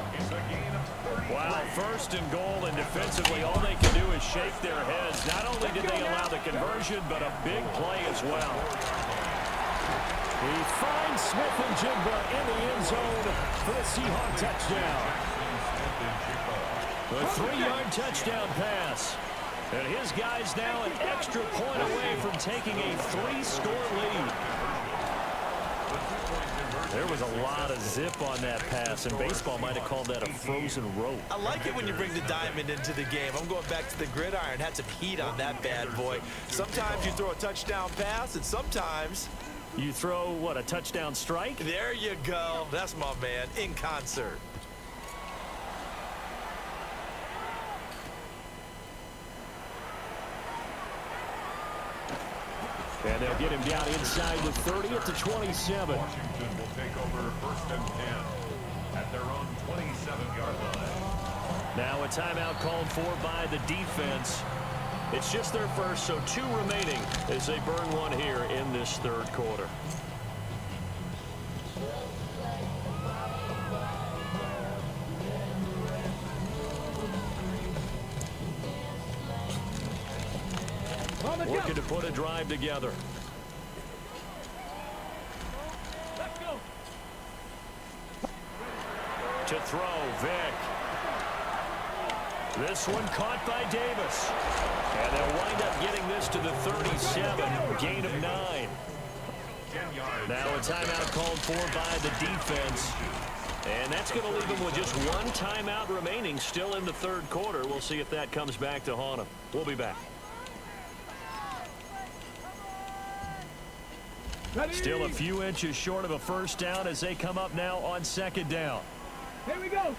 Wow, 1st and goal, and defensively, all they can do is shake their heads. Not only did they allow the conversion, but a big play as well. He finds Smith and Jigba in the end zone for the Seahawk touchdown. A 3-yard touchdown pass. And his guy's now an extra point away from taking a 3-score lead. There was a lot of zip on that pass, and baseball might have called that a frozen rope. I like it when you bring the diamond into the game. I'm going back to the gridiron. Had some heat on that bad boy. Sometimes you throw a touchdown pass, and sometimes you throw, what, a touchdown strike? There you go. That's my man, in concert. And they'll get him down inside the 30 at the 27. Washington will take over 1st and 10 at their own 27-yard line. Now a timeout called for by the defense. It's just their first, so 2 remaining as they burn one here in this 3rd quarter. Working to put a drive together. Let's go. To throw, Vick. This one caught by Davis. And they'll wind up getting this to the 37, gain of 9. Now a timeout called for by the defense. And that's going to leave them with just 1 timeout remaining still in the 3rd quarter. We'll see if that comes back to haunt them. We'll be back. Still a few inches short of a 1st down as they come up now on 2nd down. Here we go.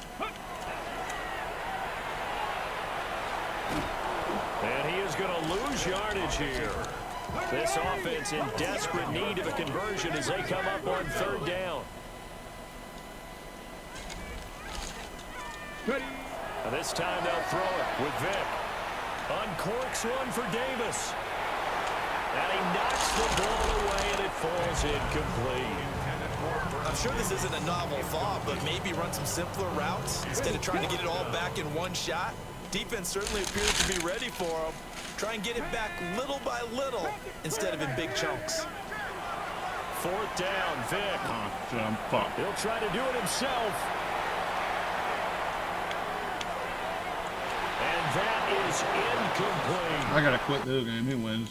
And he is going to lose yardage here. This offense in desperate need of a conversion as they come up on 3rd down. And this time they'll throw it with Vick. Uncorks one for Davis. And he knocks the ball away, and it falls incomplete. I'm sure this isn't a novel thought, but maybe run some simpler routes instead of trying to get it all back in one shot. Defense certainly appears to be ready for him. Try and get it back little by little instead of in big chunks. 4th down, Vick. He'll try to do it himself. And that is incomplete. I gotta quit this game. He wins.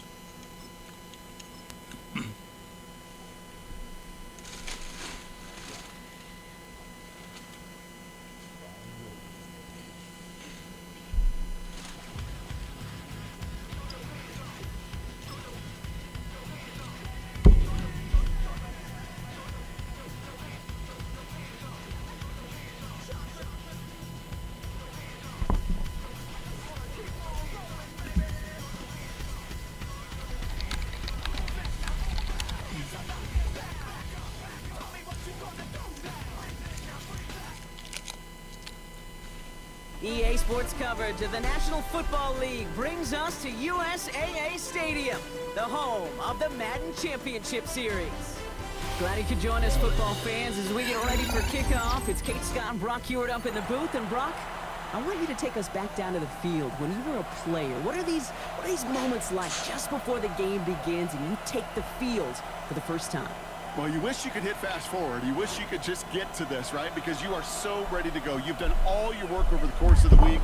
Sports coverage of the National Football League brings us to USAA Stadium, the home of the Madden Championship Series. Glad you could join us, football fans, as we get ready for kickoff. It's Kate Scott and Brock Heward up in the booth. And Brock, I want you to take us back down to the field. When you were a player, what are these moments like just before the game begins and you take the field for the first time? Well, you wish you could hit fast forward. You wish you could just get to this, right? Because you are so ready to go. You've done all your work over the course of the week.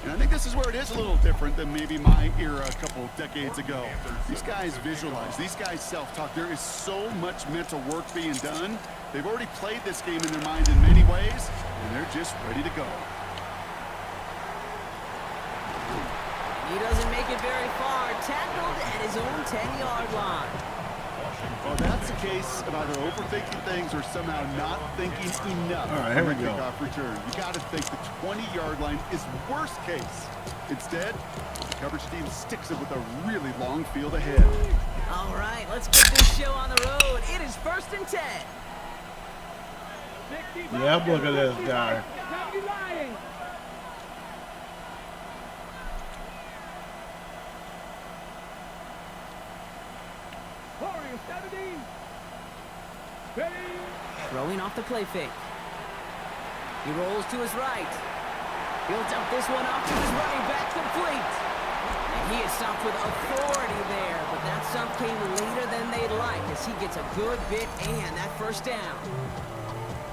And I think this is where it is a little different than maybe my era a couple decades ago. These guys visualize. These guys self-talk. There is so much mental work being done. They've already played this game in their mind in many ways, and they're just ready to go. He doesn't make it very far. Tackled at his own 10-yard line. Well, that's the case of either overthinking things or somehow not thinking enough. All right, here we go. Kickoff return. You got to think the 20-yard line is worst case. Instead, the coverage team sticks it with a really long field ahead. All right, let's get this show on the road. It is 1st and 10. Yep, look at this guy. Throwing off the play fake. He rolls to his right. Builds up this one off to his running back, complete. And he is stopped with authority there, but that stop came later than they'd like as he gets a good bit and that first down.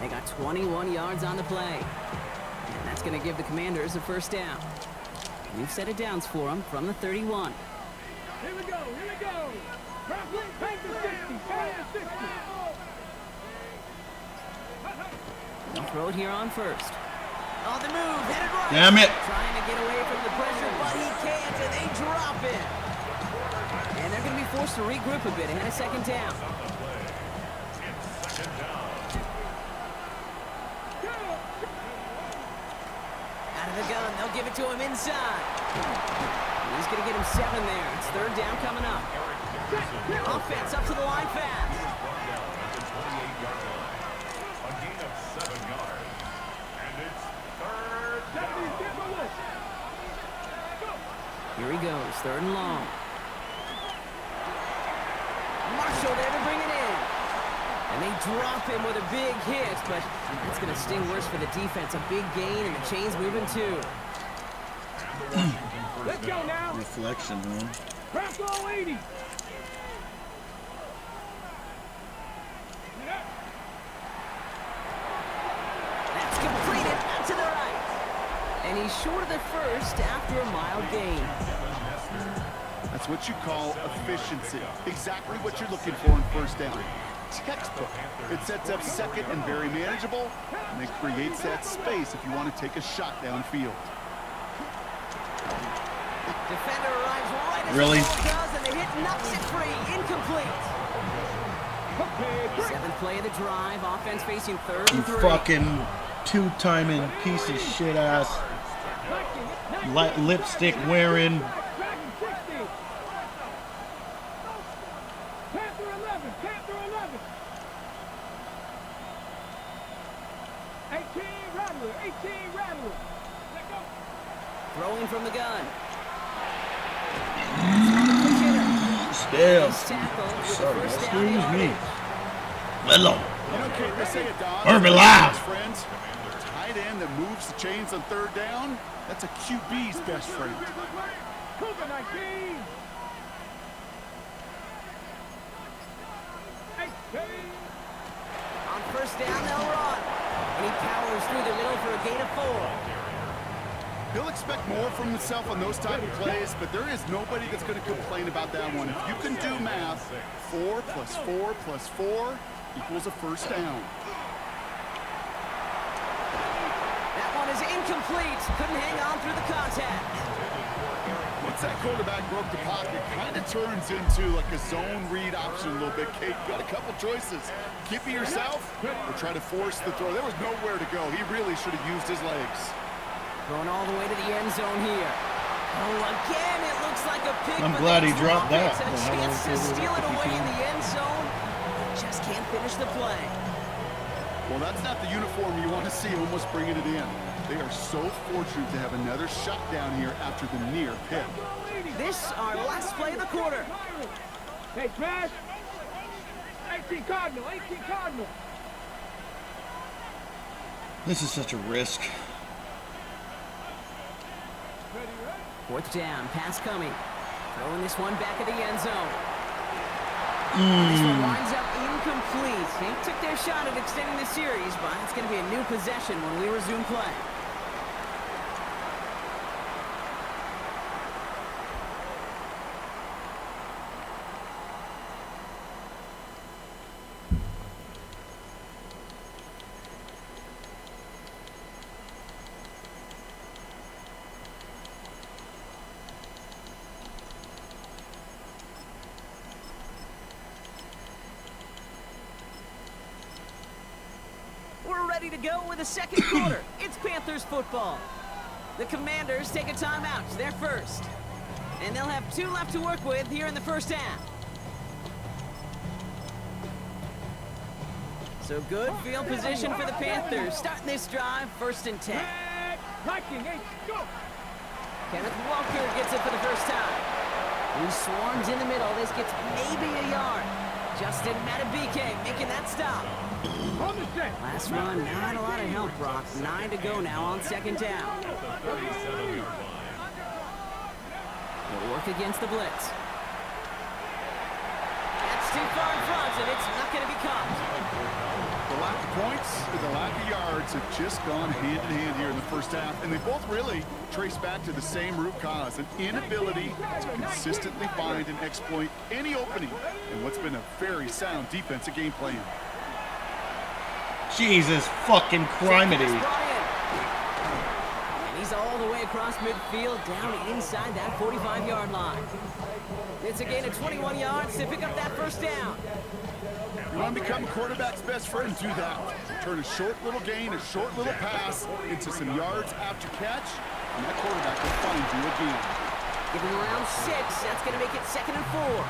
They got 21 yards on the play. And that's going to give the Commanders a first down. New set of downs for them from the 31. Here we go, here we go. Take the 60, 60. They'll throw it here on first. On the move, headed right. Damn it. Trying to get away from the pressure, but he can't, and they drop it. And they're going to be forced to regroup a bit ahead of 2nd down. Out of the gun, they'll give it to him inside. He's going to get him 7 there. It's 3rd down coming up. Offense up to the line fast. Here he goes, 3rd and long. Marshall there to bring it in. And they drop him with a big hit, but it's going to sting worse for the defense. A big gain, and the chain's moving too. Let's go now. Reflection, man. Press all 80. That's completed out to the right. And he's short of the first after a mild gain. That's what you call efficiency. Exactly what you're looking for in 1st down. Textbook. It sets up 2nd and very manageable, and it creates that space if you want to take a shot downfield. Defender arrives right as Really? the ball does, and the hit knocks it free. Incomplete. 7th play of the drive. Offense facing 3rd You and 3. fucking two-timing piece of shit ass lipstick wearing. Panther 11, Panther 11. 18 Rattler, 18 Rattler. Let go. Throwing from the gun. Still. He's tackled with the Sorry, first down excuse me. yardage. Hello. You know, Kate, they say a dog Urban Live. friends. Tight end that moves the chains on 3rd down, that's a QB's best friend. Cougar 19. 18. On 1st down, they'll run. And he powers through the middle for a gain of 4. He'll expect more from himself on those type of plays, but there is nobody that's going to complain about that one. If you can do math, 4 plus 4 plus 4 equals a first down. That one is incomplete. Couldn't hang on through the contact. Once that quarterback broke the pocket, it kind of turns into like a zone read option a little bit. Kate, you got a couple choices. Keep it yourself or try to force the throw. There was nowhere to go. He really should have used his legs. Going all the way to the end zone here. Oh, again, it looks like a pick. I'm but glad he there's dropped that. A chance to steal it away in the end zone. Just can't finish the play. Well, that's not the uniform you want to see almost bringing it in. They are so fortunate to have another shot down here after the near pick. This our last play of the quarter. Hey, Smash. 18 Cardinal, 18 Cardinal. This is such a risk. Fourth down, pass coming. Throwing this one back at the end zone. This one winds up incomplete. They took their shot at extending the series, but it's going to be a new possession when we resume play. We're ready to go with the second quarter. It's Panthers football. The Commanders take a timeout. They're first. And they'll have 2 left to work with here in the first half. So good field position for the Panthers. Starting this drive, 1st and 10. Liking, hey, go. Kenneth Walker gets it for the first time. He swarms in the middle. This gets maybe a yard. Justin Matabike making that stop. Last run, not a lot of help, Brock. 9 to go now on 2nd down. They'll work against the blitz. That's too far in front, and it's not going to be caught. The lack of points and the lack of yards have just gone hand in hand here in the first half, and they both really trace back to the same root cause, an inability to consistently find and exploit any opening in what's been a very sound defensive game plan. Jesus fucking criminy. And he's all the way across midfield, down inside that 45-yard line. It's a gain of 21 yards to pick up that first down. You want to become a quarterback's best friend, do that. Turn a short little gain, a short little pass into some yards after catch, and that quarterback will find you again. Give him around 6. That's going to make it 2nd and 4.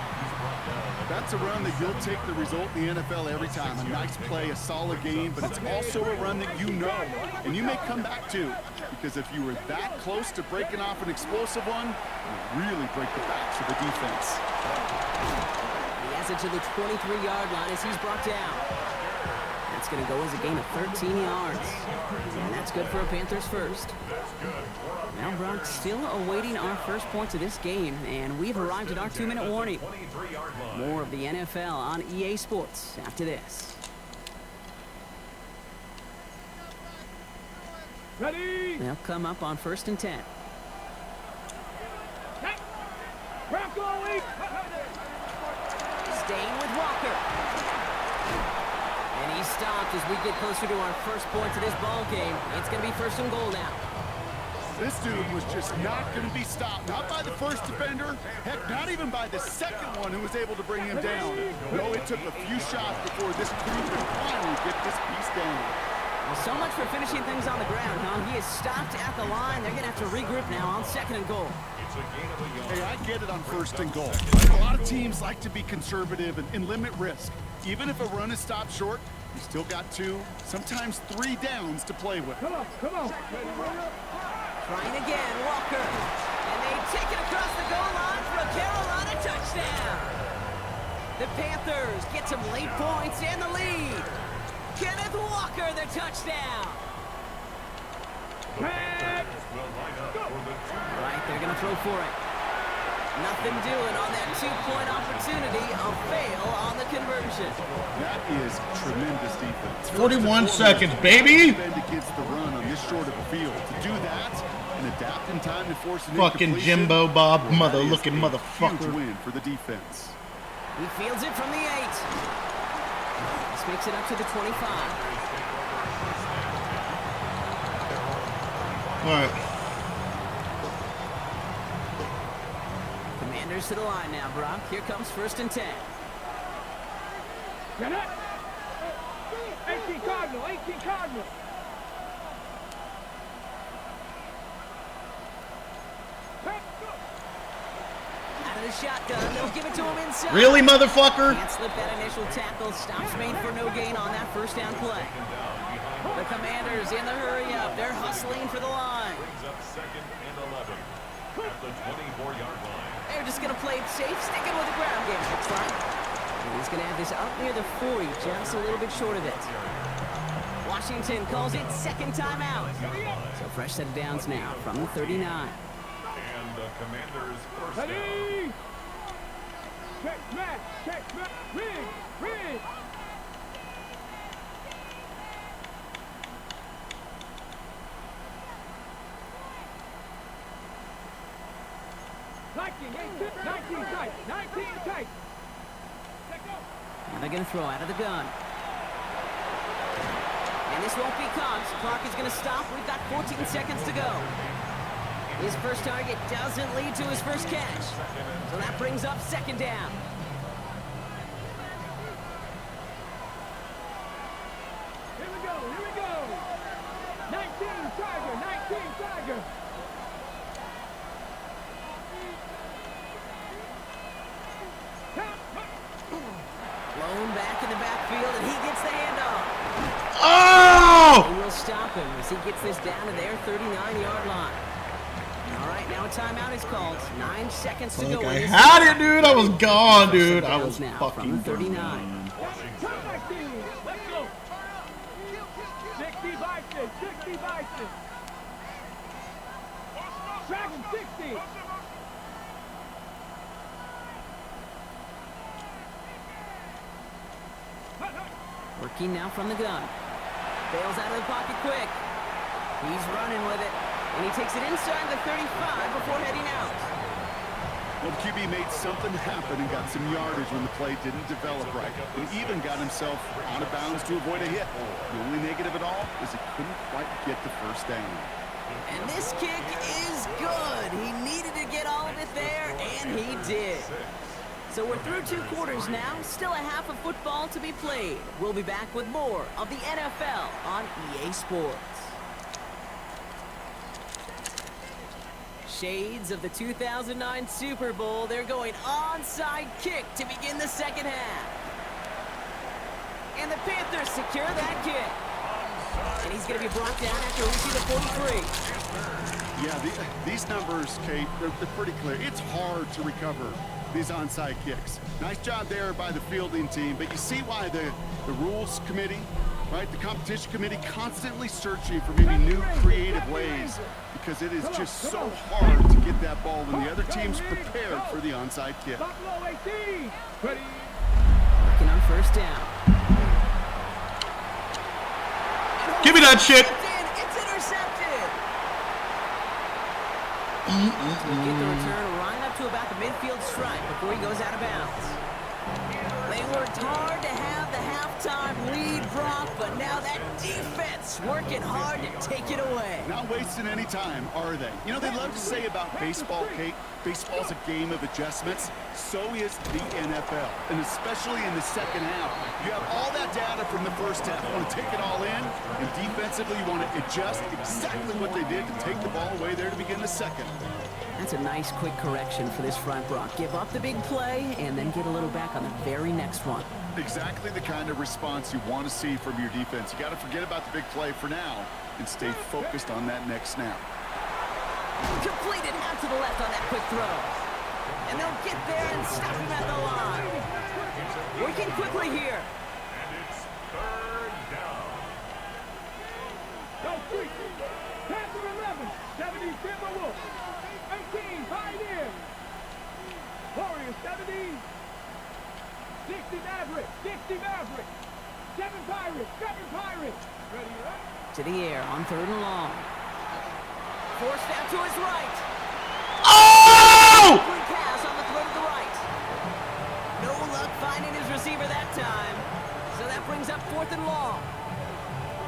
That's a run that you'll take the result in the NFL every time. A nice play, a solid game, but it's also a run that you know, and you may come back to, because if you were that close to breaking off an explosive one, you really break the backs of the defense. He has it to the 23-yard line as he's brought down. That's going to go as a gain of 13 yards, and that's good for a Panthers first. Now Brock still awaiting our first points of this game, and we've arrived at our 2-minute warning. More of the NFL on EA Sports after this. Ready? They'll come up on 1st and 10. Bronco week. Staying with Walker. And he stopped as we get closer to our first points of this ball game. It's going to be 1st and goal now. This dude was just not going to be stopped. Not by the first defender. Heck, not even by the second one who was able to bring him down. No, it took a few shots before this crew could finally get this piece down. Well, so much for finishing things on the ground, huh? He is stopped at the line. They're going to have to regroup now on 2nd and goal. Hey, I get it on 1st and goal. A lot of teams like to be conservative and limit risk. Even if a run is stopped short, you still got 2, sometimes 3 downs to play with. Come on, come on. Trying again, Walker. And they take it across the goal line for a Carolina touchdown. The Panthers get some late points and the lead. Kenneth Walker, the touchdown. Right, they're going to throw for it. Nothing doing on that 2-point opportunity. A fail on the conversion. That is tremendous defense. 41 seconds, baby. Defend against the run on this short of a field. To do that and adapt in time to force an Fucking incompletion, Jimbo Bob, well, mother that is looking a motherfucker. Huge win for the defense. He fields it from the 8. This makes it up to the 25. All right. Commanders to the line now, Brock. Here comes 1st and 10. Get it. 18 Cardinal, 18 Cardinal. Out of the shotgun, they'll give it to him inside. Really, motherfucker? Can't slip that initial tackle. Stops made for no gain on that 1st down play. The Commanders in the hurry up. They're hustling for the line. Brings up 2nd and 11 at the 24-yard line. They're just going to play it safe, sticking with the ground game, looks like. And he's going to have this up near the 40, just a little bit short of it. Washington calls it second timeout. So fresh set of downs now from the 39. And the Commanders' first down. Ready? Check smash, rig, rig. Nineteen tight. And they're going to throw out of the gun. And this won't be caught. Clock is going to stop. We've got 14 seconds to go. His first target doesn't lead to his first catch. So that brings up second down. Here we go. 19 Tiger. Blown back in the backfield, and he gets the handoff. Oh! And we'll stop him as he gets this down to their 39-yard line. All right, now a timeout is called. 9 seconds to go. I had it, dude. I was gone, dude. I was now fucking from the 39. gone. Let's go. 60 Bison. Dragon 60. Working now from the gun. Bails out of the pocket quick. He's running with it. And he takes it inside the 35 before heading out. Well, the QB made something happen and got some yardage when the play didn't develop right. And even got himself out of bounds to avoid a hit. The only negative at all is he couldn't quite get the first down. And this kick is good. He needed to get all of it there, and he did. So we're through 2 quarters now. Still a half of football to be played. We'll be back with more of the NFL on EA Sports. Shades of the 2009 Super Bowl. They're going onside kick to begin the second half. And the Panthers secure that kick. And he's going to be brought down after reaching the 43. Yeah, these numbers, Kate, they're pretty clear. It's hard to recover these onside kicks. Nice job there by the fielding team, but you see why the rules committee, right, the competition committee constantly searching for maybe new creative ways, because it is just so hard to get that ball when the other team's prepared for the onside kick. Buffalo 18. Ready? Working on first down. Give me that shit. It's intercepted. We'll get the return right up to about the midfield stripe before he goes out of bounds. They worked hard to have the halftime lead, Brock, but now that defense working hard to take it away. Not wasting any time, are they? You know, they love to say about baseball, Kate, baseball's a game of adjustments. So is the NFL, and especially in the second half. You have all that data from the first half. You want to take it all in, and defensively you want to adjust exactly what they did to take the ball away there to begin the second. That's a nice quick correction for this front, Brock. Give up the big play and then get a little back on the very next one. Exactly the kind of response you want to see from your defense. You got to forget about the big play for now and stay focused on that next snap. Completed out to the left on that quick throw. And they'll get there and stop him at the line. Working quickly here. And it's 3rd down. Go street. Panther 11. 70 Timberwolves. 18 Pioneers. Warriors 70. 60 Maverick. 7 Pirates. Ready, right? To the air on 3rd and long. Forced out to his right. Oh! Quick pass on the throw to the right. No luck finding his receiver that time. So that brings up 4th and long.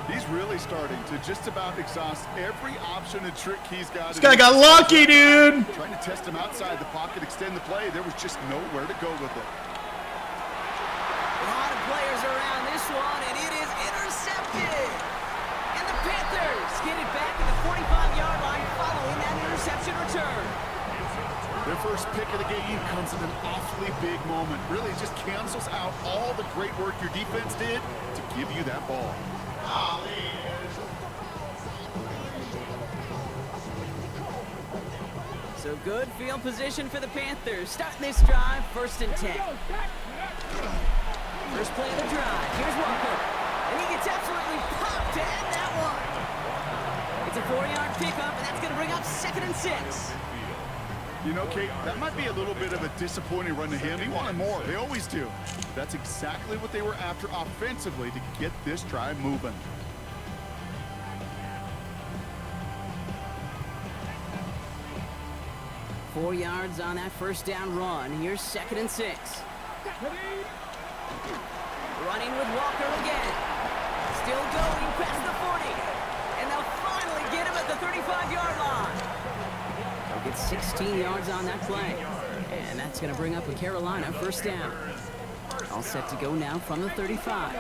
He's really starting to just about exhaust every option and trick he's got. This guy got lucky, dude. Trying to test him outside the pocket, extend the play. There was just nowhere to go with it. A lot of players around this one, and it is intercepted. And the Panthers get it back at the 45-yard line following that interception return. Their first pick of the game comes at an awfully big moment. Really, it just cancels out all the great work your defense did to give you that ball. So good field position for the Panthers. Starting this drive, 1st and 10. First play of the drive. Here's Walker. And he gets absolutely popped to end that one. It's a 4-yard pickup, and that's going to bring up 2nd and 6. You know, Kate, that might be a little bit of a disappointing run to him. He wanted more. They always do. That's exactly what they were after offensively to get this drive moving. Four yards on that first down run. Here's 2nd and 6. Running with Walker again. Still going past the 40. And they'll finally get him at the 35-yard line. They'll get 16 yards on that play. And that's going to bring up a Carolina 1st down. All set to go now from the 35.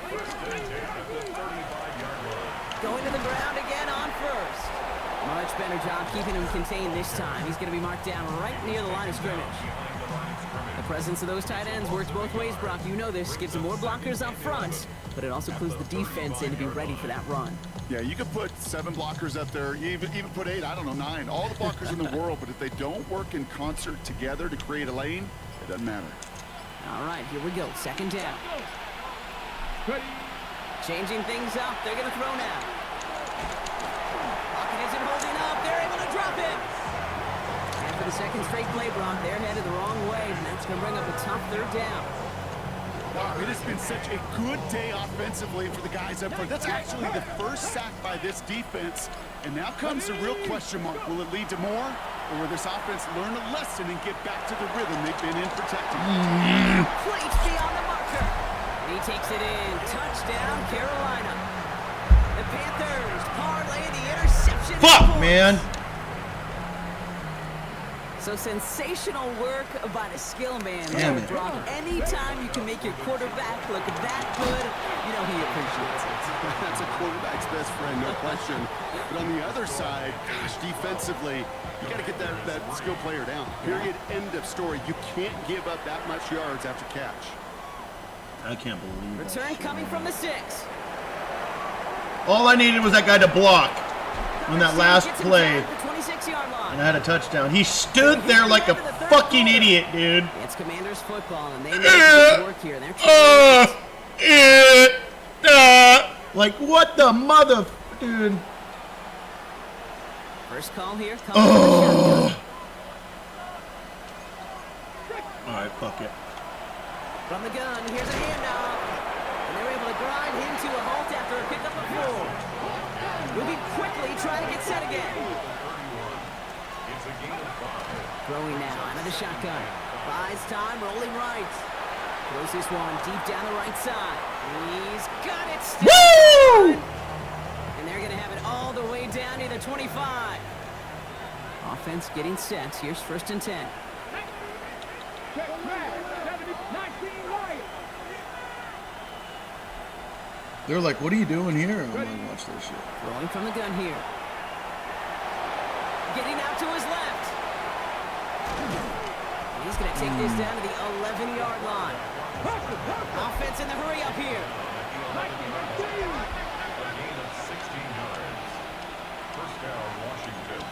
Going to the ground again on 1st. Much better job keeping him contained this time. He's going to be marked down right near the line of scrimmage. The presence of those tight ends works both ways, Brock. You know this. Gives them more blockers up front, but it also clues the defense in to be ready for that run. Yeah, you could put 7 blockers up there, even put 8, I don't know, 9. All the blockers in the world, but if they don't work in concert together to create a lane, it doesn't matter. All right, here we go. 2nd down. Changing things up. They're going to throw now. Pocket isn't holding up. They're able to drop it. And for the 2nd straight play, Brock, they're headed the wrong way, and that's going to bring up a tough 3rd down. Wow, it has been such a good day offensively for the guys up front. That's actually the first sack by this defense. And now comes the real question mark. Will it lead to more? Or will this offense learn a lesson and get back to the rhythm they've been in protecting? Plates beyond the marker. He takes it in. Touchdown, Carolina. The Panthers parlay the interception. Fuck, man. So sensational work by the skill man. Damn it. Brock, anytime you can make your quarterback look that good, you know he appreciates it. That's a quarterback's best friend, no question. But on the other side, gosh, defensively, you got to get that skill player down. Period, end of story. You can't give up that much yards after catch. I can't believe that. Return coming from the 6. All I needed was that guy to block on that last play. 26-yard line. And I had a touchdown. He stood there like a fucking idiot, dude. It's Commanders football, and they need to work here. Like, what the mother... Dude. First call here. Alright, fuck it. From the gun, here's a handoff. And they're able to grind him to a halt after a pickup of 4. Moving quickly, trying to get set again. Throwing now out of the shotgun. Buys time, rolling right. Throws this one deep down the right side. He's got it. Woo! And they're going to have it all the way down near the 25. Offense getting set. Here's 1st and 10. They're like, what are you doing here? I'm like, watch this shit. Rolling from the gun here. Getting out to his left. He's going to take this down to the 11-yard line. Offense in the hurry up here. A gain of 16 yards. First down, Washington.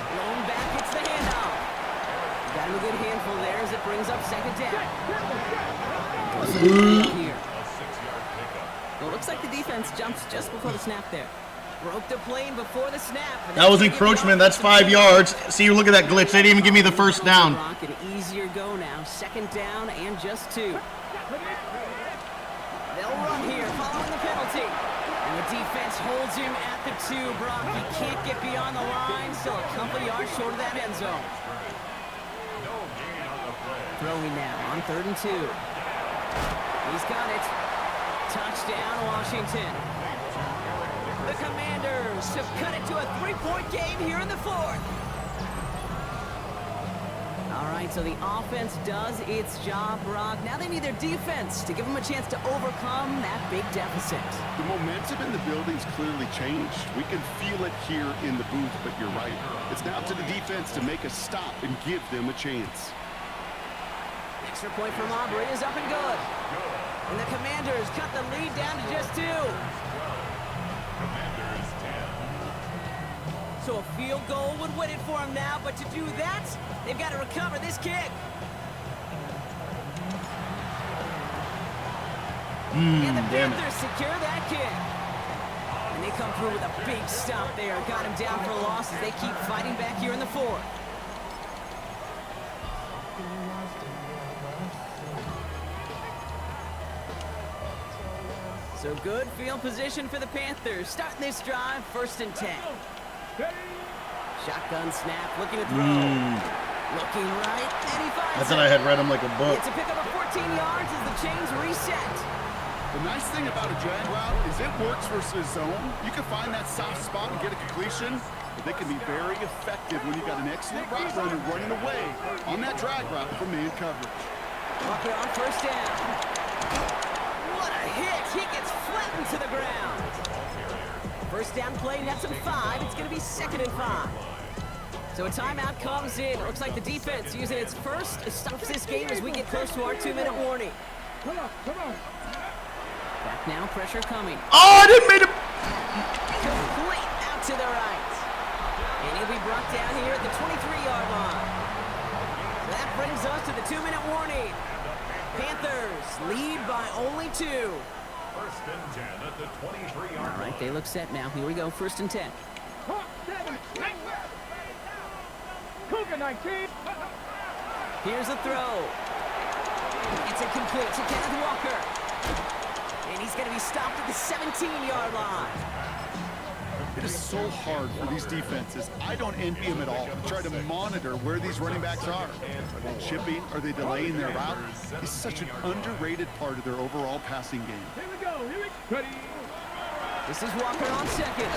Blown back, it's the handoff. Got him a good handful there as it brings up 2nd down. Here. Well, it looks like the defense jumps just before the snap there. Broke the plane before the snap. That was encroachment. That's 5 yards. See, look at that glitch. They didn't even give me the first down. An easier go now. 2nd down and just 2. They'll run here following the penalty. And the defense holds him at the 2. Brock, he can't get beyond the line. Still a couple yards short of that end zone. Throwing now on 3rd and 2. He's got it. Touchdown, Washington. The Commanders have cut it to a 3-point game here in the 4th. All right, so the offense does its job, Brock. Now they need their defense to give them a chance to overcome that big deficit. The momentum in the building's clearly changed. We can feel it here in the booth, but you're right. It's now up to the defense to make a stop and give them a chance. Extra point from Aubrey is up and good. And the Commanders cut the lead down to just 2. Commanders 10. so a field goal would win it for them now. But to do that, they've got to recover this kick. And the Panthers secure that kick. And they come through with a big stop there. Got him down for a loss as they keep fighting back here in the fourth. So good field position for the Panthers. Starting this drive, 1st and 10. Shotgun snap, looking to throw. Looking right, and he finds I thought I had read him like a book. It's a pickup of 14 yards as the chains reset. The nice thing about a drag route is it works versus zone. You can find that soft spot and get a completion, but they can be very effective when you got an excellent route runner running away on that drag route from man coverage. Walker on 1st down. What a hit! He gets flattened to the ground. 1st down play, nets him 5. It's going to be 2nd and 5. So a timeout comes in. Looks like the defense using its first stops this game as we get close to our 2-minute warning. Come on, come on. Back now, pressure coming. Oh, I didn't mean to. Complete out to the right. And he'll be brought down here at the 23-yard line. That brings us to the 2-minute warning. Panthers lead by only 2. 1st and 10 at the 23-yard All right, they look set now. Here we go, 1st and 10. Cougar 19. Here's a throw. It's incomplete to Kenneth Walker. And he's going to be stopped at the 17-yard line. It is so hard for these defenses. I don't envy them at all. Try to monitor where these running backs are. Are they chipping? Are they delaying their route? It's such an underrated part of their overall passing game. Here we go. Here we go. Ready. This is Walker on 2nd.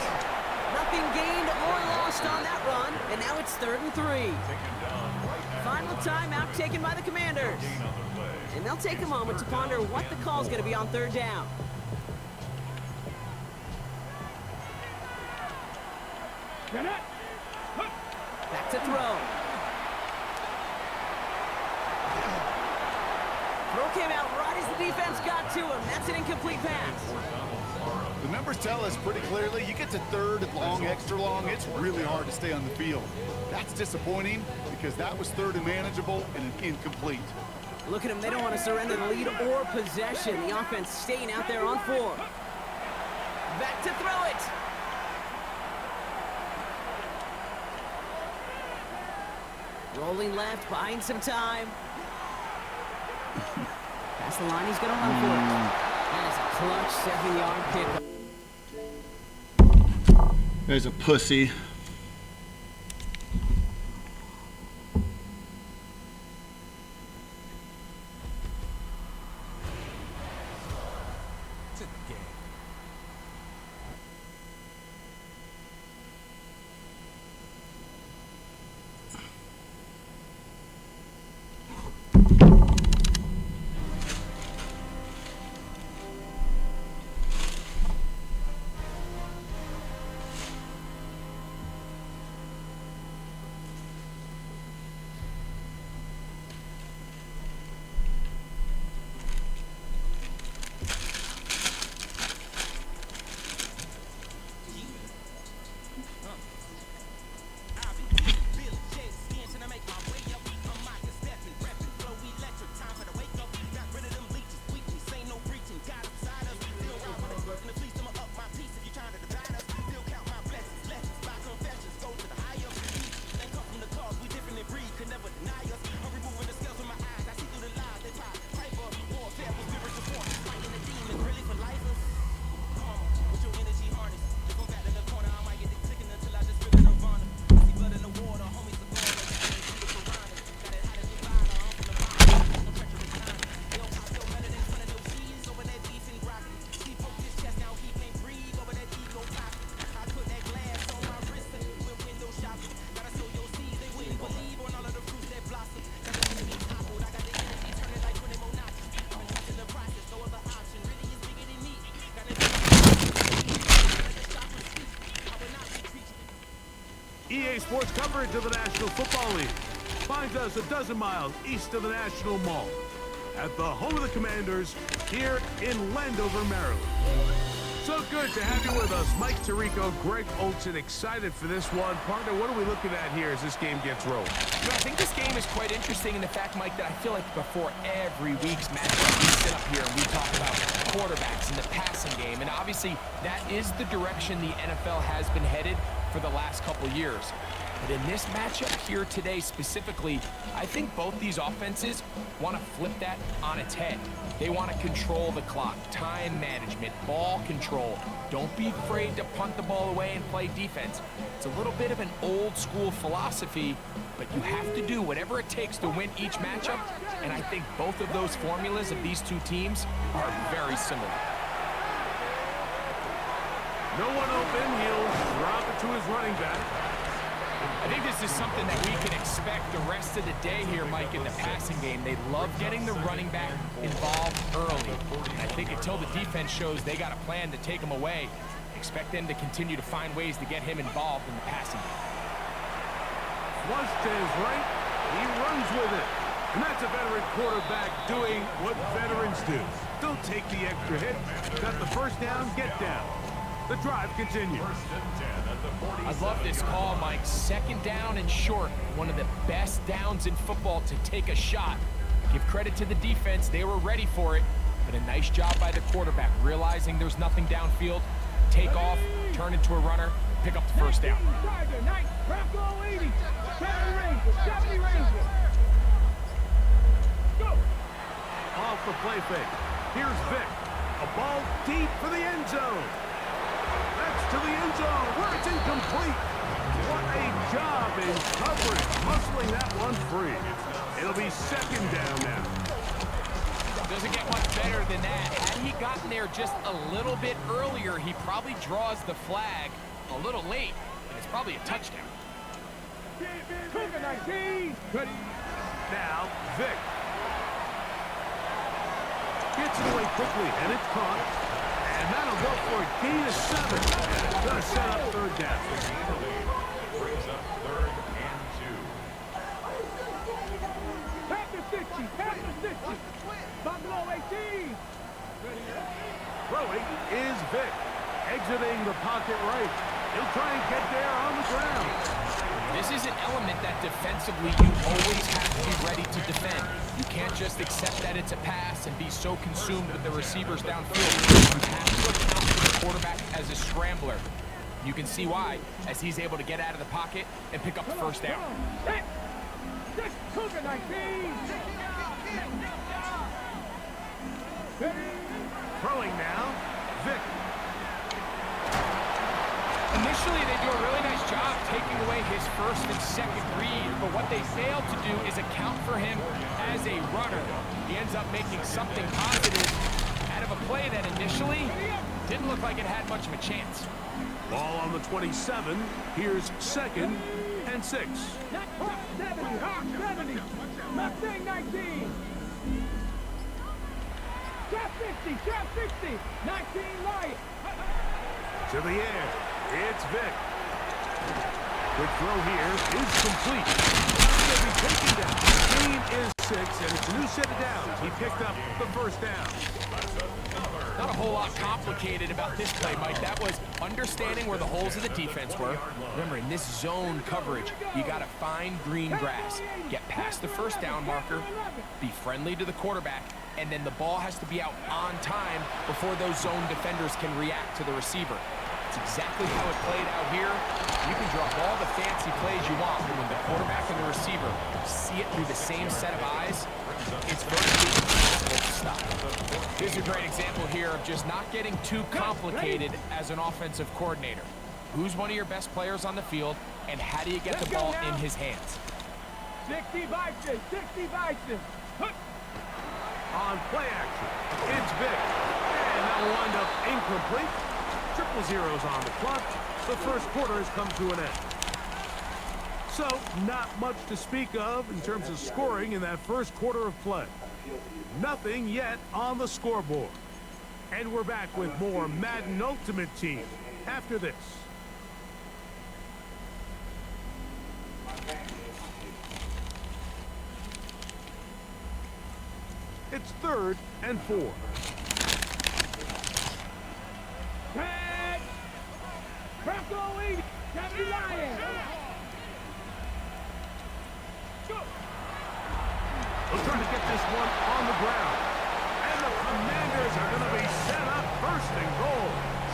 Nothing gained or lost on that run. And now it's 3rd and 3. Final timeout taken by the Commanders. And they'll take a moment to ponder what the call is going to be on 3rd down. Back to throw. Throw came out right as the defense got to him. That's an incomplete pass. The numbers tell us pretty clearly, you get to 3rd and long, extra long, it's really hard to stay on the field. That's disappointing because that was 3rd and manageable and an incomplete. Look at them, they don't want to surrender the lead or possession. The offense staying out there on 4. Back to throw it. Rolling left, buying some time. Past the line, he's going to run for it. That is a clutch 7-yard pickup. There's a pussy. EA Sports coverage of the National Football League finds us a dozen miles east of the National Mall at the home of the Commanders here in Landover, Maryland. So good to have you with us. Mike Tirico, Greg Olson, excited for this one. Partner, what are we looking at here as this game gets rolling? I think this game is quite interesting in the fact, Mike, that I feel like before every week's matchup, we sit up here and we talk about quarterbacks and the passing game. And obviously, that is the direction the NFL has been headed for the last couple years. But in this matchup here today specifically, I think both these offenses want to flip that on its head. They want to control the clock, time management, ball control. Don't be afraid to punt the ball away and play defense. It's a little bit of an old school philosophy, but you have to do whatever it takes to win each matchup. And I think both of those formulas of these two teams are very similar. No one open. He'll drop it to his running back. I think this is something that we can expect the rest of the day here, Mike, in the passing game. They love getting the running back involved early. And I think until the defense shows they got a plan to take him away, expect them to continue to find ways to get him involved in the passing game. Flush to his right. He runs with it. And that's a veteran quarterback doing what veterans do. Don't take the extra hit. Got the first down, get down. The drive continues. I love this call, Mike. Second down and short. One of the best downs in football to take a shot. Give credit to the defense. They were ready for it. But a nice job by the quarterback, realizing there's nothing downfield. Take off, turn into a runner, pick up the first down. Off the play fake. Here's Vic. A ball deep for the end zone. That's to the end zone where it's incomplete. What a job in coverage, muscling that one free. It'll be second down now. Doesn't get much better than that. Had he gotten there just a little bit earlier, he probably draws the flag a little late, and it's probably a touchdown. Now, Vic. Gets it away quickly, and it's caught. And that'll go for a gain of 7. Gonna set up third down. Brings up 3rd and 2. After 60, after 60. Buffalo 18. Throwing is Vic. Exiting the pocket right. He'll try and get there on the ground. This is an element that defensively you always have to be ready to defend. You can't just accept that it's a pass and be so consumed with the receivers downfield. You have to account for the quarterback as a scrambler. You can see why, as he's able to get out of the pocket and pick up the first down. Throwing now, Vic. Initially, they do a really nice job taking away his first and second read, but what they fail to do is account for him as a runner. He ends up making something positive out of a play that initially didn't look like it had much of a chance. Ball on the 27. Here's 2nd and 6. 70. Mustang 19. Trap 60. 19 Lion. To the air. It's Vic. Quick throw here is complete. He'll be taken down. Gain is 6, and it's a new set of downs. He picked up the first down. Not a whole lot complicated about this play, Mike. That was understanding where the holes of the defense were. Remember, in this zone coverage, you got to find green grass. Get past the first down marker, be friendly to the quarterback, and then the ball has to be out on time before those zone defenders can react to the receiver. It's exactly how it played out here. You can draw all the fancy plays you want, but when the quarterback and the receiver see it through the same set of eyes, it's virtually impossible to stop. Here's a great example here of just not getting too complicated as an offensive coordinator. Who's one of your best players on the field, and how do you get the ball in his hands? 60 Bison. On play action, it's Vic. And that'll wind up incomplete. 0-0s on the clock. The first quarter has come to an end. So, not much to speak of in terms of scoring in that first quarter of play. Nothing yet on the scoreboard. And we're back with more Madden Ultimate Team after this. It's 3rd and 4. Trap go, 80. 70 Lions. They'll try to get this one on the ground. And the Commanders are going to be set up first and goal.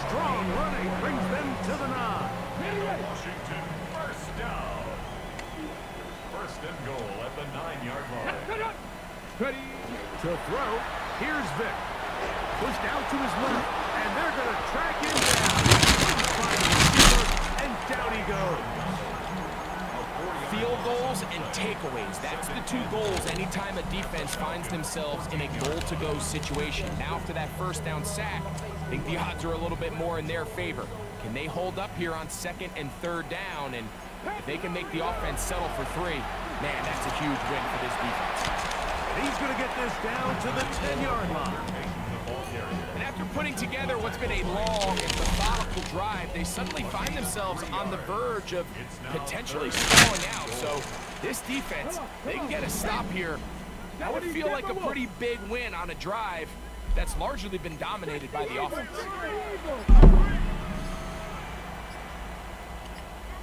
Strong running brings them to the 9. Washington, first down. First and goal at the 9-yard line. Ready to throw. Here's Vic. Pushed out to his left, and they're going to track him down. Find the receiver, and down he goes. Field goals and takeaways. That's the two goals anytime a defense finds themselves in a goal-to-go situation. Now, after that first down sack, I think the odds are a little bit more in their favor. Can they hold up here on 2nd and 3rd down? And if they can make the offense settle for 3, man, that's a huge win for this defense. He's going to get this down to the 10-yard line. And after putting together what's been a long and methodical drive, they suddenly find themselves on the verge of potentially stalling out. So this defense, they can get a stop here. That would feel like a pretty big win on a drive that's largely been dominated by the offense.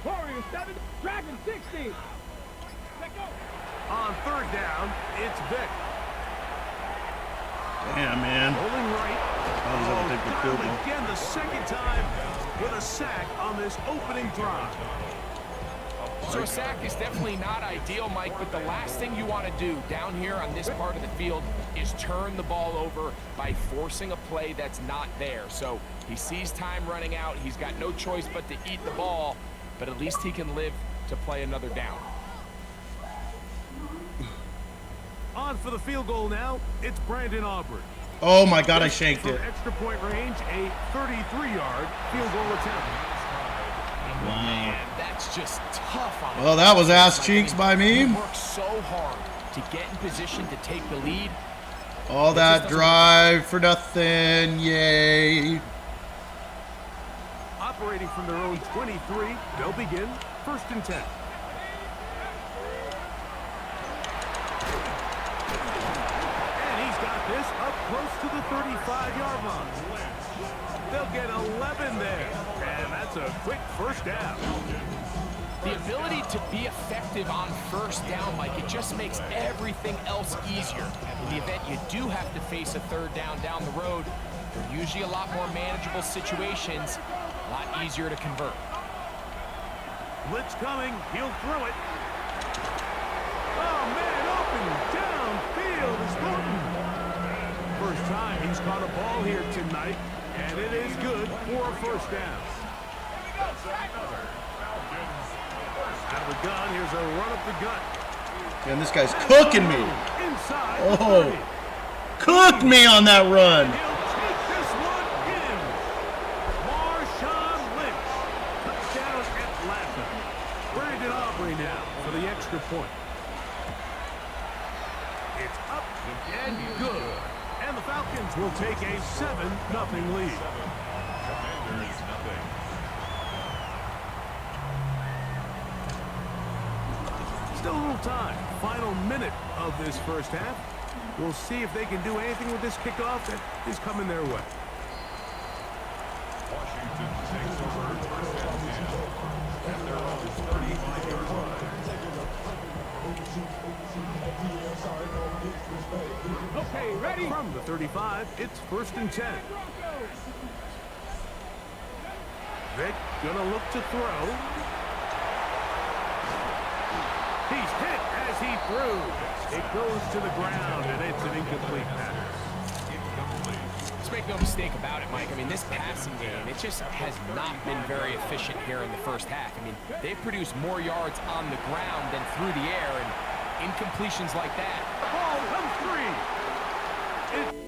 Warriors 7, Dragon 60. On 3rd down, it's Vic. Damn, man. Rolling right. Oh, Down again the second time with a sack on this opening drive. So a sack is definitely not ideal, Mike, but the last thing you want to do down here on this part of the field is turn the ball over by forcing a play that's not there. So he sees time running out. He's got no choice but to eat the ball, but at least he can live to play another down. On for the field goal now, it's Brandon Aubrey. Oh my God, I shanked it. From extra point range, a 33-yard field goal attempt. Wow. That's just tough on him. Well, that was ass cheeks by me. He worked so hard to get in position to take the lead. All that drive for nothing. Yay. Operating from their own 23, they'll begin 1st and 10. This up close to the 35-yard line. They'll get 11 there, and that's a quick first down. The ability to be effective on 1st down, Mike, it just makes everything else easier. In the event you do have to face a 3rd down the road, they're usually a lot more manageable situations, a lot easier to convert. Blitz coming, he'll throw it. Oh, man, open downfield is Thornton. First time he's caught a ball here tonight, and it is good for a first down. Out of the gun, here's a run up the gut. Man, this guy's cooking me. Inside. Oh, cooked me on that run. He'll take this one in. Marshawn Lynch. Touchdown Atlanta. Brandon Aubrey now for the extra point. It's up and good. And the Falcons will take a 7-0 lead. Commanders, nothing. Still a little time. Final minute of this first half. We'll see if they can do anything with this kickoff that is coming their way. Washington takes over 1st and 10 at their own 35-yard line. Okay, ready? From the 35, it's 1st and 10. Vic gonna look to throw. He's hit as he threw. It goes to the ground, and it's an incomplete pass. Let's make no mistake about it, Mike. I mean, this passing game, it just has not been very efficient here in the first half. I mean, they've produced more yards on the ground than through the air, and incompletions like that. Ball comes free.